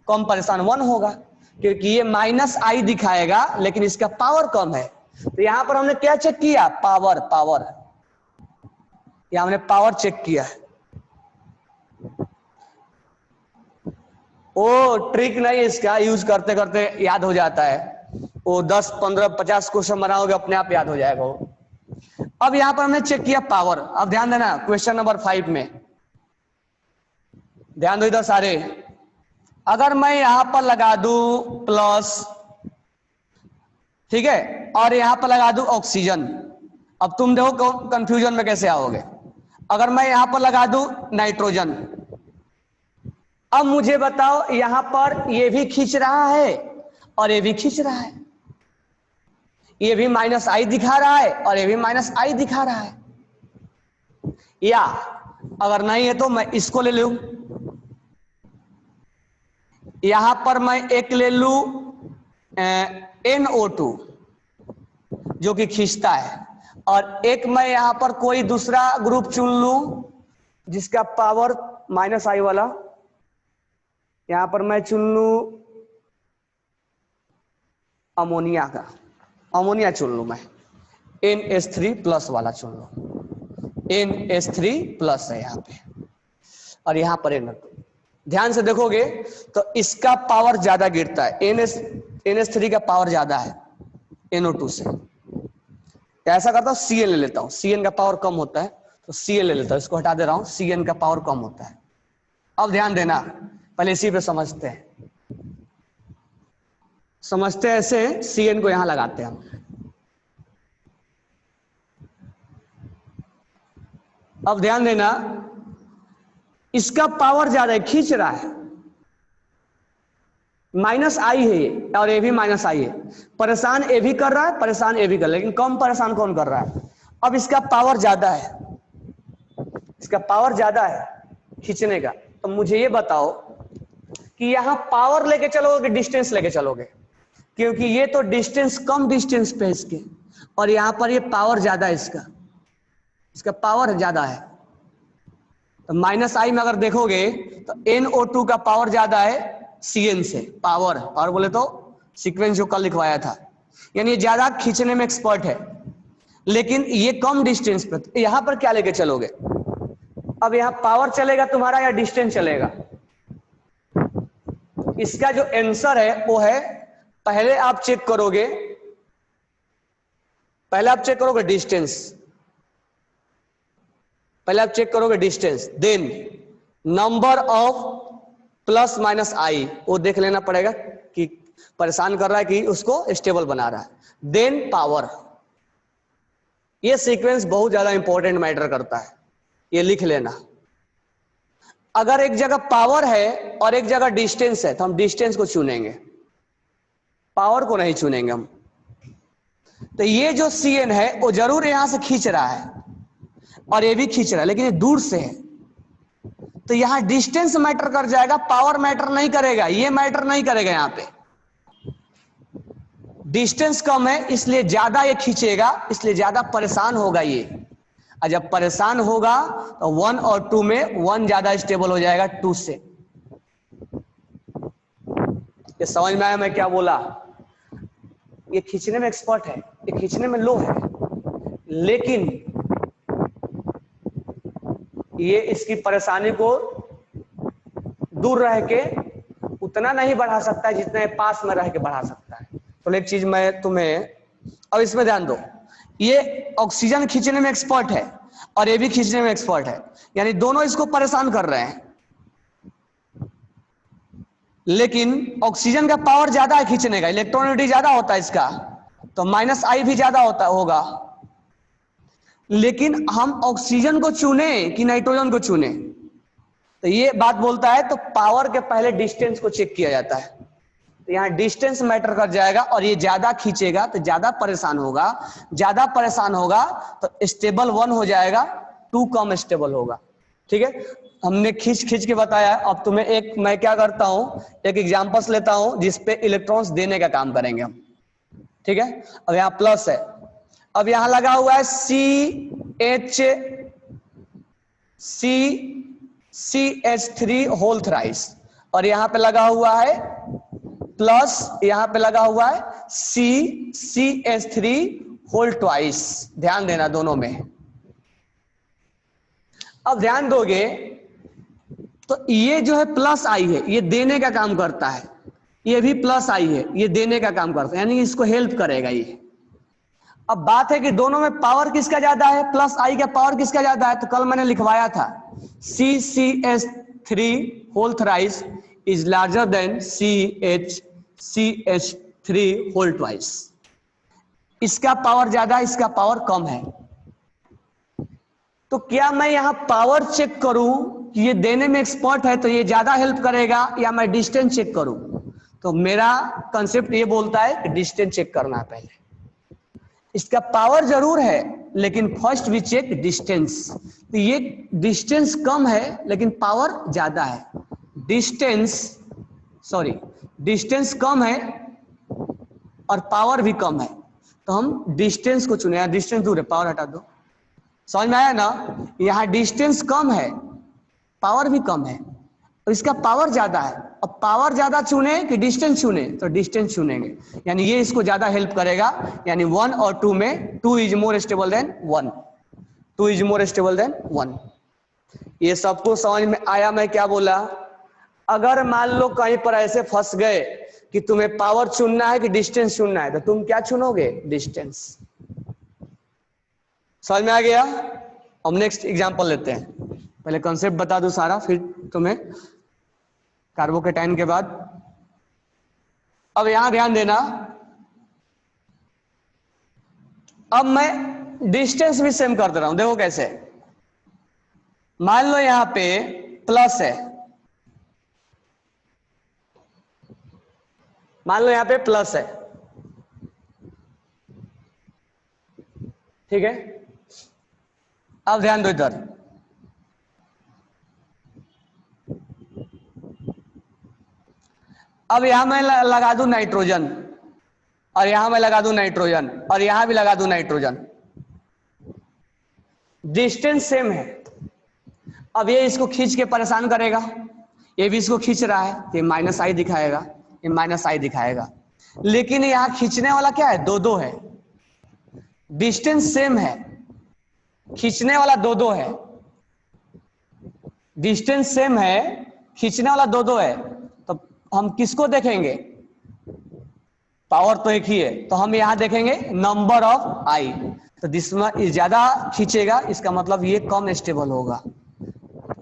कम परेशान 1 होगा, क्योंकि ये माइनस आई दिखाएगा लेकिन इसका पावर कम है। तो यहां पर हमने क्या चेक किया? पावर, यहां हमने पावर चेक किया है। वो ट्रिक नहीं, इसका यूज करते करते याद हो जाता है, वो 10, 15, 50 क्वेश्चन बनाओगे अपने आप याद हो जाएगा वो। अब यहां पर हमने चेक किया पावर। अब ध्यान देना क्वेश्चन नंबर 5 में, ध्यान दो इधर सारे। अगर मैं यहां पर लगा दूं प्लस, ठीक है, और यहां पर लगा दूं ऑक्सीजन, अब तुम देखो कंफ्यूजन में कैसे आओगे। अगर मैं यहां पर लगा दूं नाइट्रोजन, अब मुझे बताओ यहां पर ये भी खींच रहा है और ये भी खींच रहा है, ये भी माइनस आई दिखा रहा है और ये भी माइनस आई दिखा रहा है। या अगर नहीं है तो मैं इसको ले लूं, यहां पर मैं एक ले लूं NO2 जो कि खींचता है, और एक मैं यहां पर कोई दूसरा ग्रुप चुन लूं जिसका पावर माइनस आई वाला, यहां पर मैं चुन लूं अमोनिया का, अमोनिया चुन लूं मैं, NH3 प्लस वाला चुन लूं, NH3 प्लस है यहां पे, और यहां पर NO2। ध्यान से देखोगे तो इसका पावर ज्यादा गिरता है, NH3 का पावर ज्यादा है NO2 से। ऐसा करता हूं Cn ले लेता हूं, Cn का पावर कम होता है तो Cn ले लेता हूं, इसको हटा दे रहा हूं, Cn का पावर कम होता है। अब ध्यान देना, पहले इसी पे समझते हैं, ऐसे Cn को यहां लगाते हैं हम। अब ध्यान देना, इसका पावर ज्यादा है, खींच रहा है, माइनस आई है ये और ये भी माइनस आई है, परेशान ए भी कर रहा है, परेशान ए भी कर रहा है, लेकिन कम परेशान कौन कर रहा है? अब इसका पावर ज्यादा है, इसका पावर ज्यादा है खींचने का। तो मुझे ये बताओ कि यहां पावर लेके चलोगे कि डिस्टेंस लेके चलोगे? क्योंकि ये तो डिस्टेंस, कम डिस्टेंस पे इसके, और यहां पर ये पावर ज्यादा है, इसका पावर ज्यादा है। तो माइनस आई में अगर देखोगे तो NO2 का पावर ज्यादा है Cn से, पावर, और बोले तो सीक्वेंस जो कल लिखवाया था, यानी ज्यादा खींचने में एक्सपर्ट है, लेकिन ये कम डिस्टेंस पे। तो यहां पर क्या लेके चलोगे? अब यहां पावर चलेगा तुम्हारा या डिस्टेंस चलेगा? इसका जो आंसर है वो है, पहले आप चेक करोगे, डिस्टेंस, पहले आप चेक करोगे distance, then number of plus minus I, वो देख लेना पड़ेगा कि परेशान कर रहा है कि उसको स्टेबल बना रहा है, देन पावर। ये सीक्वेंस बहुत ज्यादा इंपॉर्टेंट मैटर करता है, ये लिख लेना। अगर एक जगह पावर है और एक जगह डिस्टेंस है तो हम डिस्टेंस को चुनेंगे, पावर को नहीं चुनेंगे हम। तो ये जो Cn है वो जरूर यहां से खींच रहा है और ये भी खींच रहा है, लेकिन ये दूर से है, तो यहां डिस्टेंस मैटर कर जाएगा, पावर मैटर नहीं करेगा, ये मैटर नहीं करेगा। यहां पे डिस्टेंस कम है इसलिए ज्यादा ये खींचेगा, इसलिए ज्यादा परेशान होगा ये, और जब परेशान होगा तो 1 और 2 में 1 ज्यादा स्टेबल हो जाएगा 2 से। ये समझ में आया मैं क्या बोला? ये खींचने में एक्सपर्ट है, ये खींचने में लो है, लेकिन ये इसकी परेशानी को दूर रह के उतना नहीं बढ़ा सकता है जितना पास में रह के बढ़ा सकता है। तो एक चीज मैं तुम्हें अब इसमें ध्यान दो, ये ऑक्सीजन खींचने में एक्सपर्ट है और ये भी खींचने में एक्सपर्ट है, यानी दोनों इसको परेशान कर रहे हैं, लेकिन ऑक्सीजन का पावर ज्यादा है खींचने का, इलेक्ट्रॉनिटी ज्यादा होता है इसका, तो माइनस आई भी ज्यादा होगा। लेकिन हम ऑक्सीजन को चुने कि नाइट्रोजन को चुने, तो ये बात बोलता है तो पावर के पहले डिस्टेंस को चेक किया जाता है, तो यहाँ डिस्टेंस मैटर कर जाएगा, और ये ज्यादा खींचेगा तो ज्यादा परेशान होगा तो स्टेबल 1 हो जाएगा, 2 कम स्टेबल होगा। ठीक है, हमने खींच के बताया। अब तुम्हें मैं क्या करता हूं, एक एग्जांपल्स लेता हूं जिसपे इलेक्ट्रॉन्स देने का काम करेंगे हम। ठीक है, अब यहाँ प्लस है, अब यहां लगा हुआ है CH3 होल थ्राइस, और यहां पे लगा हुआ है प्लस, यहां पे लगा हुआ है CH3 होल ट्वाइस। ध्यान देना दोनों में। अब ध्यान दोगे तो ये जो है प्लस आई है, ये देने का काम करता है, ये भी प्लस आई है, ये देने का काम करता है, यानी इसको हेल्प करेगा ये। अब बात है कि दोनों में पावर किसका ज्यादा है, प्लस आई का पावर किसका ज्यादा है, तो कल मैंने लिखवाया था CH3 whole thrice is larger than CH3 whole twice. इसका पावर ज्यादा, इसका पावर कम है। तो क्या मैं यहां पावर चेक करूं कि ये देने में एक्सपर्ट है तो ये ज्यादा हेल्प करेगा, या मैं डिस्टेंस चेक करूं? तो मेरा कंसेप्ट ये बोलता है कि डिस्टेंस चेक करना है पहले। इसका पावर जरूर है लेकिन फर्स्ट वी चेक डिस्टेंस, तो ये डिस्टेंस कम है लेकिन पावर ज्यादा है, डिस्टेंस कम है और पावर भी कम है, तो हम डिस्टेंस को चुने। डिस्टेंस दूर है, पावर हटा दो, समझ में आया ना? यहां डिस्टेंस कम है, पावर भी कम है, और इसका पावर ज्यादा है। अब पावर ज्यादा चुने कि डिस्टेंस चुने, तो डिस्टेंस चुनेंगे, यानी ये इसको ज्यादा हेल्प करेगा, यानी 1 और 2 में 2 इज मोर स्टेबल देन 1। ये सबको समझ में आया मैं क्या बोला? अगर मान लो कहीं पर ऐसे फंस गए कि तुम्हें पावर चुनना है कि डिस्टेंस चुनना है, तो तुम क्या चुनोगे? डिस्टेंस। समझ में आ गया? अब नेक्स्ट एग्जांपल लेते हैं, पहले कॉन्सेप्ट बता दूं सारा, फिर तुम्हें कार्बोकेटाइन के बाद। अब यहां ध्यान देना, अब मैं डिस्टेंस भी सेम कर दे रहा हूं, देखो कैसे। मान लो यहां पे प्लस है, मान लो यहां पे प्लस है, ठीक है। अब ध्यान दो इधर, अब यहां मैं लगा दूं नाइट्रोजन, और यहां मैं लगा दूं नाइट्रोजन, और यहां भी लगा दूं नाइट्रोजन। डिस्टेंस सेम है। अब ये इसको खींच के परेशान करेगा, ये भी इसको खींच रहा है, ये माइनस आई दिखाएगा, ये माइनस आई दिखाएगा, लेकिन यहां खींचने वाला क्या है? 2-2 है। डिस्टेंस सेम है, खींचने वाला 2-2 है। डिस्टेंस सेम है, खींचने वाला 2-2 है, तो हम किसको देखेंगे? पावर तो एक ही है, तो हम यहां देखेंगे नंबर ऑफ आई, तो जिसमें ज्यादा खींचेगा इसका मतलब ये कम स्टेबल होगा,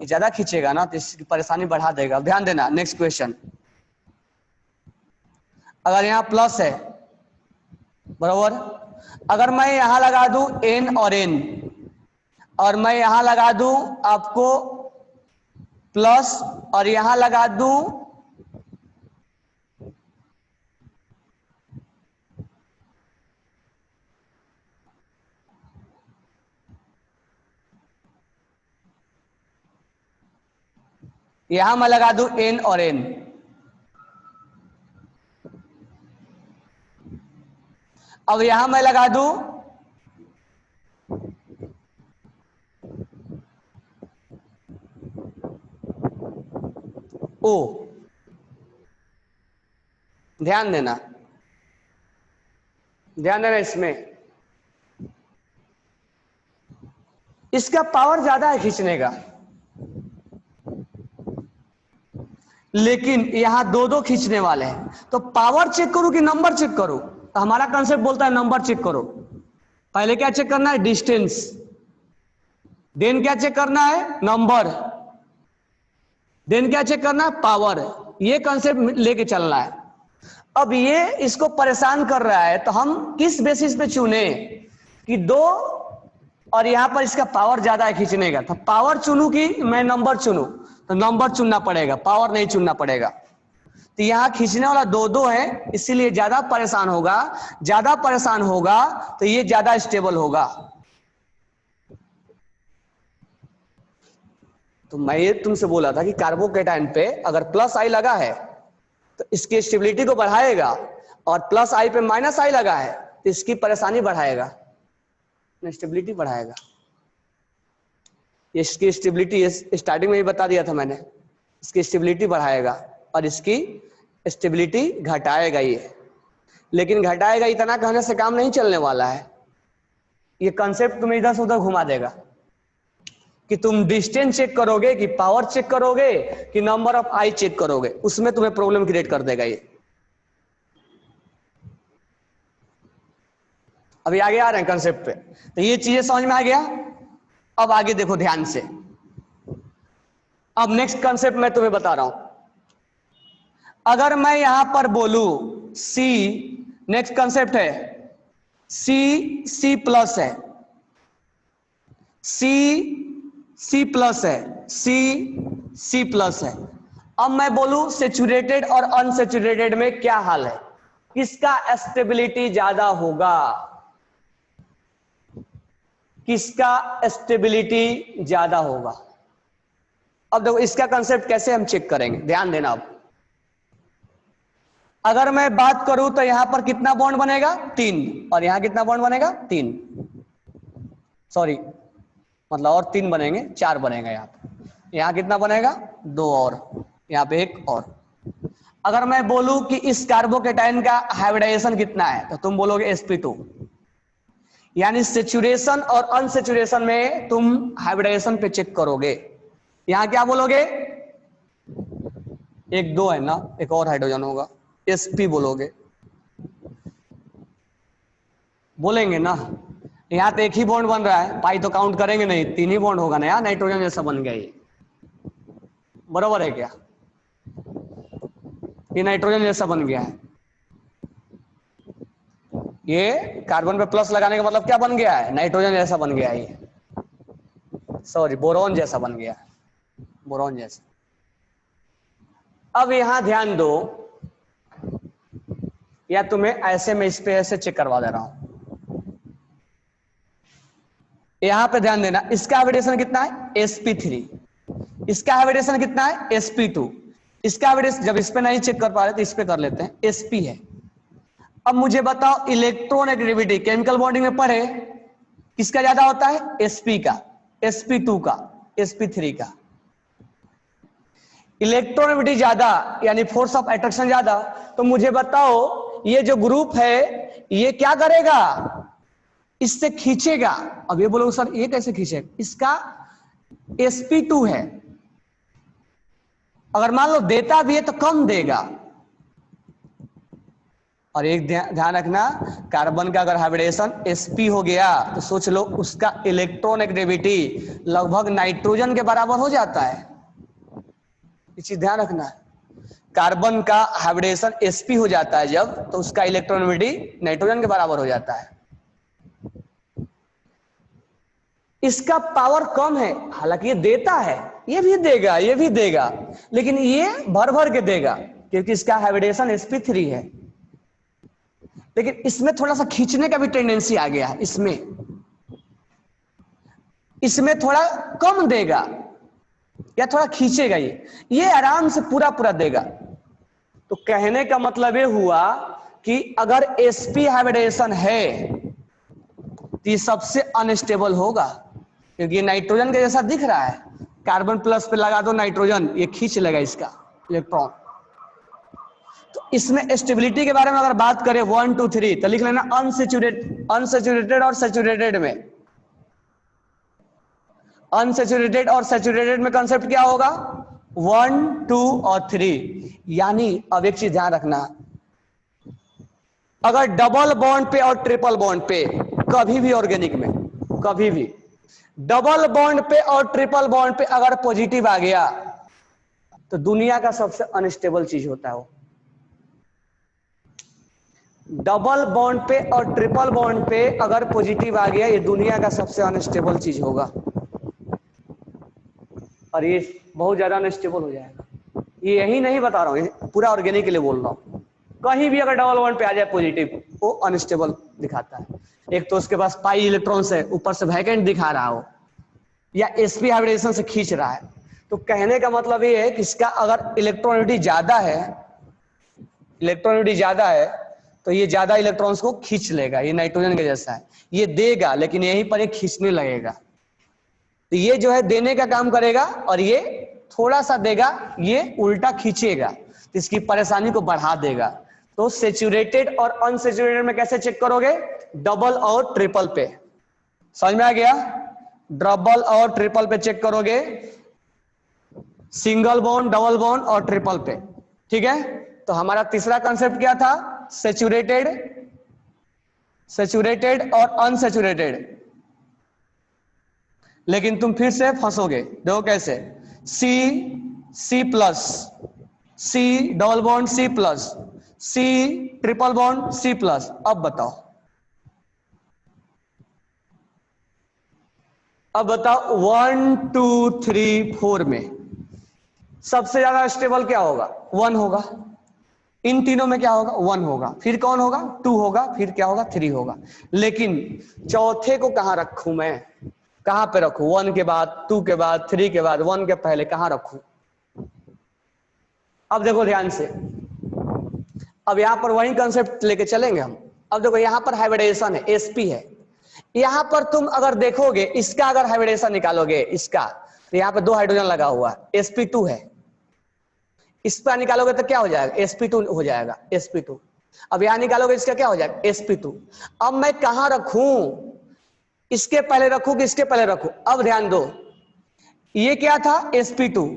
ये ज्यादा खींचेगा ना तो इसकी परेशानी बढ़ा देगा। ध्यान देना, नेक्स्ट क्वेश्चन। अगर यहां प्लस है, बराबर, अगर मैं यहां लगा दूं N और N, और मैं यहां लगा दूं आपको प्लस, और यहां लगा दूं यहां मैं लगा दूं N और N, अब यहां मैं लगा दूं O। ध्यान देना, ध्यान देना, इसमें इसका पावर ज्यादा है खींचने का, लेकिन यहां 2-2 खींचने वाले हैं, तो पावर चेक करूं कि नंबर चेक करूं? हमारा कंसेप्ट बोलता है नंबर चेक करो। पहले क्या चेक करना है? डिस्टेंस। देन क्या चेक करना है? नंबर। देन क्या चेक करना है? पावर। ये कंसेप्ट लेके चलना है। अब ये इसको परेशान कर रहा है, तो हम किस बेसिस पे चुने कि 2 और यहां पर इसका पावर ज्यादा है खींचने का, तो पावर चुनूं कि मैं नंबर चुनूं? तो नंबर चुनना पड़ेगा, पावर नहीं चुनना पड़ेगा। तो यहां खींचने वाला 2 है, इसीलिए ज्यादा परेशान होगा। ज्यादा परेशान होगा तो ये ज्यादा स्टेबल होगा। तो मैं ये तुमसे बोला था कि कार्बोकेटाइन पे अगर प्लस आई लगा है तो इसकी स्टेबिलिटी को बढ़ाएगा, और प्लस आई पे माइनस आई लगा है तो इसकी परेशानी बढ़ाएगा, स्टेबिलिटी बढ़ाएगा। इसकी स्टेबिलिटी स्टार्टिंग में ही बता दिया था मैंने, इसकी स्टेबिलिटी बढ़ाएगा और इसकी स्टेबिलिटी घटाएगा ये। लेकिन घटाएगा इतना कहने से काम नहीं चलने वाला है। ये कंसेप्ट तुम्हें इधर से उधर घुमा देगा कि तुम डिस्टेंस चेक करोगे कि पावर चेक करोगे कि नंबर ऑफ आई चेक करोगे, उसमें तुम्हें प्रॉब्लम क्रिएट कर देगा ये। अभी आगे आ रहे हैं कंसेप्ट पे। तो ये चीजें समझ में आ गया। अब आगे देखो ध्यान से। अब नेक्स्ट कंसेप्ट मैं तुम्हें बता रहा हूं। अगर मैं यहां पर बोलूं सी, नेक्स्ट कंसेप्ट है सी प्लस है, सी प्लस है, सी प्लस है। अब मैं बोलूं सेचुरेटेड और अनसेचुरेटेड में क्या हाल है, किसका स्टेबिलिटी ज्यादा होगा, किसका स्टेबिलिटी ज्यादा होगा। अब देखो इसका कंसेप्ट कैसे हम चेक करेंगे, ध्यान देना। अब अगर मैं बात करूं तो यहां पर कितना बॉन्ड बनेगा? 3, और यहां कितना बॉन्ड बनेगा? 3, सॉरी मतलब और 3 बनेंगे, 4 बनेगा। यहां पर यहां कितना बनेगा? 2, और यहां पे 1 और। अगर मैं बोलूं कि इस कार्बोकेटाइन का हाइब्रिडाइजेशन कितना है, तो तुम बोलोगे sp2। यानी सेचुरेशन और अनसेचुरेशन में तुम हाइब्रिडाइजेशन पे चेक करोगे। यहां क्या बोलोगे? 1 2 है ना, एक और हाइड्रोजन होगा, sp बोलोगे, बोलेंगे ना। यहां तो एक ही बॉन्ड बन रहा है, पाई तो काउंट करेंगे नहीं, 3 ही बॉन्ड होगा ना यार, नाइट्रोजन जैसा बन गया ये, बराबर है क्या? ये नाइट्रोजन जैसा बन गया है। ये कार्बन पे प्लस लगाने का मतलब क्या बन गया है? नाइट्रोजन जैसा बन गया है ये, सॉरी बोरॉन जैसा बन गया, बोरॉन जैसा। अब यहां ध्यान दो, या तुम्हें ऐसे में इस पे ऐसे चेक करवा दे रहा हूं। यहां पे ध्यान देना, इसका हाइब्रिडेशन कितना है? sp3। इसका हाइब्रिडेशन कितना है? sp2। इसका हाइब्रिडेशन जब इस पे नहीं चेक कर पा रहे तो इस पे कर लेते हैं, sp है। अब मुझे बताओ इलेक्ट्रोनेगेटिविटी केमिकल बॉन्डिंग में पढ़े, किसका ज्यादा होता है? sp का, sp2 का, sp3 का। इलेक्ट्रोनेगेटिविटी ज्यादा यानी फोर्स ऑफ अट्रैक्शन ज्यादा, तो मुझे बताओ ये जो ग्रुप है ये क्या करेगा? इससे खींचेगा। अब ये बोलोगे सर ये कैसे खींचेगा? इसका sp2 है, अगर मान लो देता भी है तो कम देगा। और एक ध्यान रखना, कार्बन का अगर हाइब्रिडेशन sp हो गया तो सोच लो उसका इलेक्ट्रोनेगेटिविटी लगभग नाइट्रोजन के बराबर हो जाता है। ये चीज ध्यान रखना है, कार्बन का हाइब्रिडेशन sp हो जाता है जब, तो उसका इलेक्ट्रोनेगेटिविटी नाइट्रोजन के बराबर हो जाता है। इसका पावर कम है, हालांकि ये देता है, ये भी देगा, ये भी देगा, लेकिन ये भर भर के देगा क्योंकि इसका हाइब्रिडेशन sp3 है। लेकिन इसमें थोड़ा सा खींचने का भी टेंडेंसी आ गया है, इसमें थोड़ा कम देगा या थोड़ा खींचेगा, ये आराम से पूरा पूरा देगा। तो कहने का मतलब ये हुआ कि अगर sp हाइब्रिडेशन है तो ये सबसे अनस्टेबल होगा, क्योंकि ये नाइट्रोजन के जैसा दिख रहा है। कार्बन प्लस पे लगा दो नाइट्रोजन, ये खींच लेगा इसका इलेक्ट्रॉन। तो इसमें स्टेबिलिटी के बारे में अगर बात करें 1 2 3 तो लिख लेना अनसेचुरेटेड और सेचुरेटेड में। अनसेचुरेटेड और सेचुरेटेड में कंसेप्ट क्या होगा? 1 2 और 3। यानी अब एक चीज ध्यान रखना, अगर डबल बॉन्ड पे और ट्रिपल बॉन्ड पे कभी भी ऑर्गेनिक में कभी भी डबल बॉन्ड पे और ट्रिपल बॉन्ड पे अगर पॉजिटिव आ गया तो दुनिया का सबसे अनस्टेबल चीज होता है वो। डबल बॉन्ड पे और ट्रिपल बॉन्ड पे अगर पॉजिटिव आ गया, ये दुनिया का सबसे अनस्टेबल चीज होगा और ये बहुत ज्यादा अनस्टेबल हो जाएगा। ये यही नहीं बता रहा हूं, पूरा ऑर्गेनिक के लिए बोल रहा हूं। कहीं भी अगर डबल बॉन्ड पे आ जाए पॉजिटिव, वो अनस्टेबल दिखाता है। एक तो उसके पास पाई इलेक्ट्रॉन्स है, ऊपर से वैकेंट दिखा रहा हो, या sp हाइब्रिडेशन से खींच रहा है। तो कहने का मतलब ये है कि इसका अगर इलेक्ट्रॉनिटी ज्यादा है, तो ये ज्यादा इलेक्ट्रॉन्स को खींच लेगा। ये नाइट्रोजन के जैसा है, ये देगा लेकिन यहीं पर ये खींचने लगेगा। तो ये जो है देने का काम करेगा और ये थोड़ा सा देगा, ये उल्टा खींचेगा, तो इसकी परेशानी को बढ़ा देगा। तो सेचुरेटेड और अनसेचुरेटेड में कैसे चेक करोगे? डबल और ट्रिपल पे। समझ में आ गया? डबल और ट्रिपल पे चेक करोगे, सिंगल बॉन्ड, डबल बॉन्ड और ट्रिपल पे। ठीक है, तो हमारा तीसरा कंसेप्ट क्या था? सेचुरेटेड और अनसेचुरेटेड। लेकिन तुम फिर से फंसोगे, देखो कैसे। C plus, C double bond C plus, C triple bond C plus. अब बताओ 1 2 3 4 में सबसे ज्यादा स्टेबल क्या होगा? 1 होगा। इन तीनों में क्या होगा? 1 होगा। फिर कौन होगा? 2 होगा। फिर क्या होगा? 3 होगा। लेकिन चौथे को कहां रखूं मैं? कहां पे रखूं? 1 के बाद, 2 के बाद, 3 के बाद, 1 के पहले कहां रखूं? अब देखो ध्यान से, अब यहां पर वही कंसेप्ट लेके चलेंगे हम। अब देखो यहां पर हाइब्रिडेशन है, sp है। यहां पर तुम अगर देखोगे, इसका अगर हाइब्रिडेशन निकालोगे, इसका, तो यहां पर 2 हाइड्रोजन लगा हुआ है, sp2 है। इस पर निकालोगे तो क्या हो जाएगा? sp2 हो जाएगा, sp2। अब यहां निकालोगे, इसका क्या हो जाएगा? sp2। अब मैं कहां रखूं? इसके पहले रखूं कि इसके पहले रखूं? अब ध्यान दो, ये क्या था? sp2।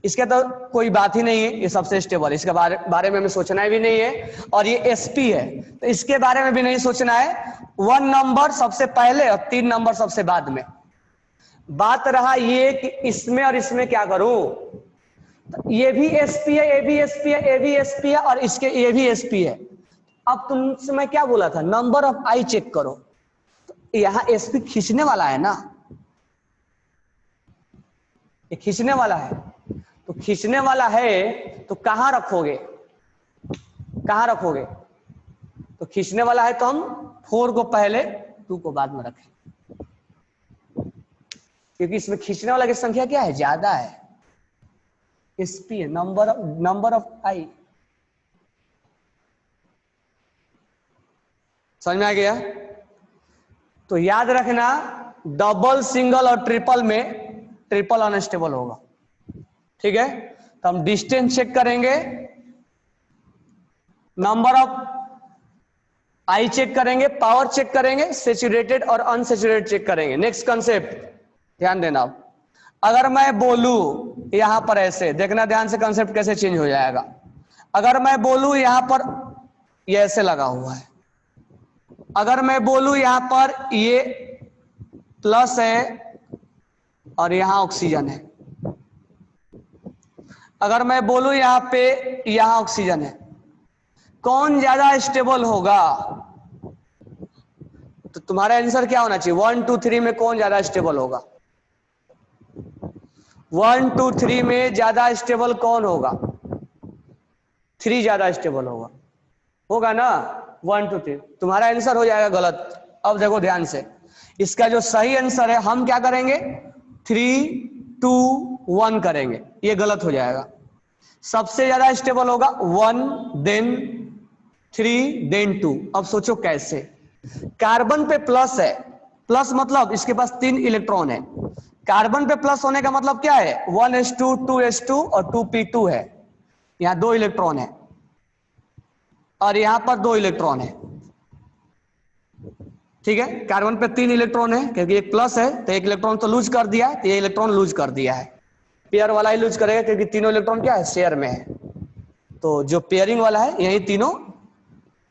इसका तो कोई बात ही नहीं है, ये सबसे स्टेबल, इसके बारे में हमें सोचना भी नहीं है। और ये sp है, तो इसके बारे में भी नहीं सोचना है। 1 नंबर सबसे पहले और 3 नंबर सबसे बाद में। बात रहा ये कि इसमें और इसमें क्या करूं? तो ये भी sp है, ये भी sp है, ये भी sp है, और इसके ये भी sp है। अब तुमसे मैं क्या बोला था? नंबर ऑफ आई चेक करो। तो यहां sp खींचने वाला है ना, ये खींचने वाला है। तो खींचने वाला है तो कहां रखोगे? कहां रखोगे? तो खींचने वाला है तो हम 4 को पहले, 2 को बाद में रखें, क्योंकि इसमें खींचने वाला की संख्या क्या है? ज्यादा है, sp है, नंबर ऑफ आई। समझ में आ गया? तो याद रखना, डबल, सिंगल और ट्रिपल में ट्रिपल अनस्टेबल होगा। ठीक है, तो हम डिस्टेंस चेक करेंगे, नंबर ऑफ आई चेक करेंगे, पावर चेक करेंगे, सेचुरेटेड और अनसेचुरेटेड चेक करेंगे। नेक्स्ट कंसेप्ट ध्यान देना। अगर मैं बोलूं यहां पर ऐसे, देखना ध्यान से कंसेप्ट कैसे चेंज हो जाएगा। अगर मैं बोलूं यहां पर ये ऐसे लगा हुआ है, अगर मैं बोलूं यहां पर ये प्लस है और यहां ऑक्सीजन है, अगर मैं बोलूं यहां पे यहां ऑक्सीजन है, कौन ज्यादा स्टेबल होगा? तो तुम्हारा आंसर क्या होना चाहिए? 1 2 3 में कौन ज्यादा स्टेबल होगा? 1 2 3 में ज्यादा स्टेबल कौन होगा? 3 ज्यादा स्टेबल होगा ना? 1 2 3। तुम्हारा आंसर हो जाएगा गलत। अब देखो ध्यान से, इसका जो सही आंसर है, हम क्या करेंगे? 3 2 1 करेंगे, ये गलत हो जाएगा। सबसे ज्यादा स्टेबल होगा 1 देन 3 देन 2। अब सोचो कैसे? कार्बन पे प्लस है, प्लस मतलब इसके पास 3 इलेक्ट्रॉन है। कार्बन पे प्लस होने का मतलब क्या है? 1s2 2s2 और 2p2 है। यहां 2 इलेक्ट्रॉन है और यहां पर 2 इलेक्ट्रॉन है। ठीक है, कार्बन पे 3 इलेक्ट्रॉन है, क्योंकि एक प्लस है तो एक इलेक्ट्रॉन तो लूज कर दिया है, तो ये इलेक्ट्रॉन लूज कर दिया है। पेयर वाला ही लूज करेगा, क्योंकि तीनों इलेक्ट्रॉन क्या है? शेयर में है। तो जो पेयरिंग वाला है, यही तीनों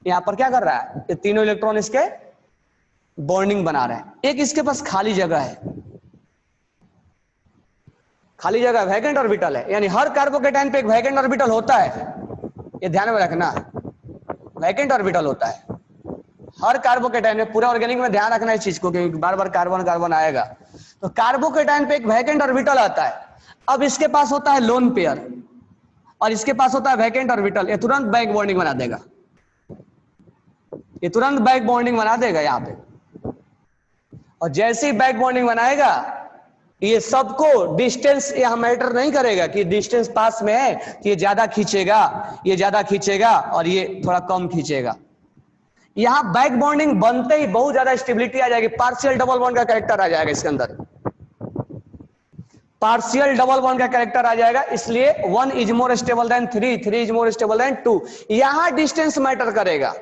यहां पर क्या कर रहा है, ये तीनों इलेक्ट्रॉन इसके बॉन्डिंग बना रहे हैं। एक इसके पास खाली जगह है, खाली जगह वैकेंट ऑर्बिटल है, यानी हर कार्बोकेटाइन पे एक वैकेंट ऑर्बिटल होता है, ये ध्यान में रखना, वैकेंट ऑर्बिटल होता है हर कार्बोकेटाइन में। पूरा ऑर्गेनिक में ध्यान रखना इस चीज को, क्योंकि बार बार कार्बन कार्बन आएगा। तो कार्बोकेटाइन पे एक वैकेंट ऑर्बिटल आता है। अब इसके पास होता है लोन पेयर और इसके पास होता है वैकेंट ऑर्बिटल, ये तुरंत बैक बॉन्डिंग बना देगा, ये तुरंत बैक बॉन्डिंग बना देगा यहाँ पे। और जैसे ही बैक बॉन्डिंग बनाएगा, ये सबको डिस्टेंस यहां मैटर नहीं करेगा कि डिस्टेंस पास में है कि ये ज्यादा खींचेगा और ये थोड़ा कम खींचेगा। यहां बैक बॉन्डिंग बनते ही बहुत ज्यादा स्टेबिलिटी आ जाएगी, पार्शियल डबल बॉन्ड का कैरेक्टर आ जाएगा इसके अंदर, पार्शियल डबल बॉन्ड का कैरेक्टर आ जाएगा। इसलिए 1 is more stable than 3, 3 is more stable than 2। यहां डिस्टेंस मैटर करेगा,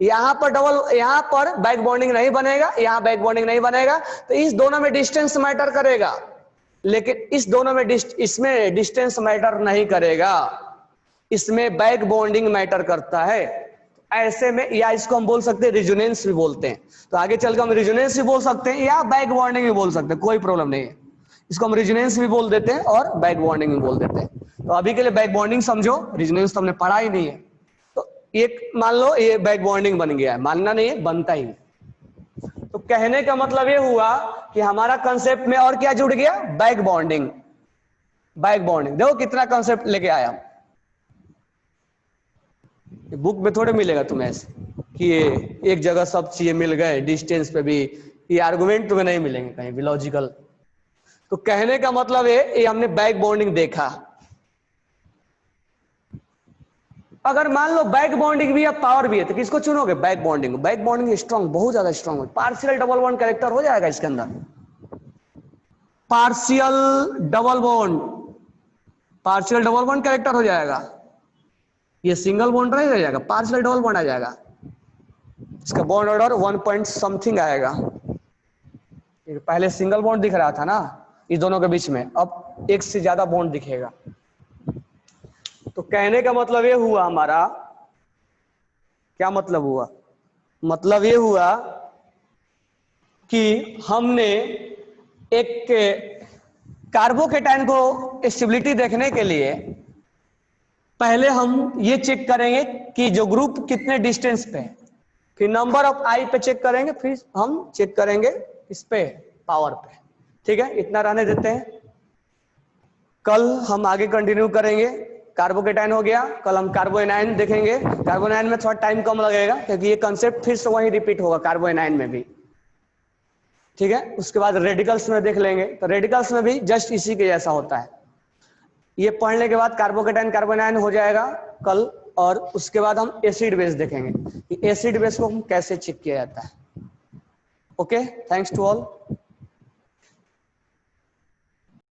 यहां पर बैक बॉन्डिंग नहीं बनेगा, यहां बैक बॉन्डिंग नहीं बनेगा, तो इस दोनों में डिस्टेंस मैटर करेगा, लेकिन इस दोनों में इसमें डिस्टेंस मैटर नहीं करेगा, इसमें बैक बॉन्डिंग मैटर करता है। ऐसे में, या इसको हम बोल सकते हैं रिजोनेंस भी बोलते हैं, तो आगे चलकर हम रिजोनेंस भी बोल सकते हैं या बैक बॉन्डिंग भी बोल सकते हैं, कोई प्रॉब्लम नहीं है। इसको हम रिजोनेंस भी बोल देते हैं और बैक बॉन्डिंग भी बोल देते हैं। तो अभी के लिए बैक बॉन्डिंग समझो, रिजोनेंस तो हमने पढ़ा ही नहीं है। तो एक मान लो ये बैक बॉन्डिंग बन गया है, मानना नहीं है, बनता ही है। तो कहने का मतलब ये हुआ कि हमारा कंसेप्ट में और क्या जुड़ गया, बैक बॉन्डिंग। बैक बॉन्डिंग देखो कितना कंसेप्ट लेके आया, बुक में थोड़े मिलेगा तुम्हें ऐसे कि ये एक जगह सब चीजें मिल गए, डिस्टेंस पे भी ये आर्गुमेंट तुम्हें नहीं मिलेंगे कहीं भी लॉजिकल। तो कहने का मतलब है ये हमने बैक बॉन्डिंग देखा। अगर मान लो बैक बॉन्डिंग भी है पावर भी है, तो किसको चुनोगे, back bonding. Back bonding strong, बहुत ज्यादा स्ट्रांग है, पार्शियल डबल बॉन्ड कैरेक्टर हो जाएगा इसके अंदर, पार्शियल डबल बॉन्ड कैरेक्टर हो जाएगा। ये सिंगल बॉन्ड नहीं रह जाएगा, पार्शियल डबल बॉन्ड आ जाएगा। इसका बॉन्ड ऑर्डर 1 पॉइंट समथिंग आएगा। पहले सिंगल बॉन्ड दिख रहा था ना इस दोनों के बीच में, अब एक से ज्यादा बॉन्ड दिखेगा। तो कहने का मतलब ये हुआ हमारा, क्या मतलब हुआ, मतलब ये हुआ कि हमने एक कार्बोकेटाइन को स्टेबिलिटी देखने के लिए पहले हम ये चेक करेंगे कि जो ग्रुप कितने डिस्टेंस पे है, फिर नंबर ऑफ आई पे चेक करेंगे, फिर हम चेक करेंगे इस पे पावर पे। ठीक है, इतना रहने देते हैं। कल हम आगे कंटिन्यू करेंगे। कार्बोकेटाइन हो गया, कल हम कार्बोएनाइन देखेंगे। कार्बोएनाइन में थोड़ा टाइम कम लगेगा क्योंकि ये कंसेप्ट फिर से वही रिपीट होगा कार्बोएनाइन में भी। ठीक है, उसके बाद रेडिकल्स में देख लेंगे, तो रेडिकल्स में भी जस्ट इसी के जैसा होता है। ये पढ़ने के बाद कार्बोकेटाइन कार्बोएनाइन हो जाएगा कल, और उसके बाद हम एसिड बेस देखेंगे कि एसिड बेस को कैसे चेक किया जाता है। Okay, thanks to all.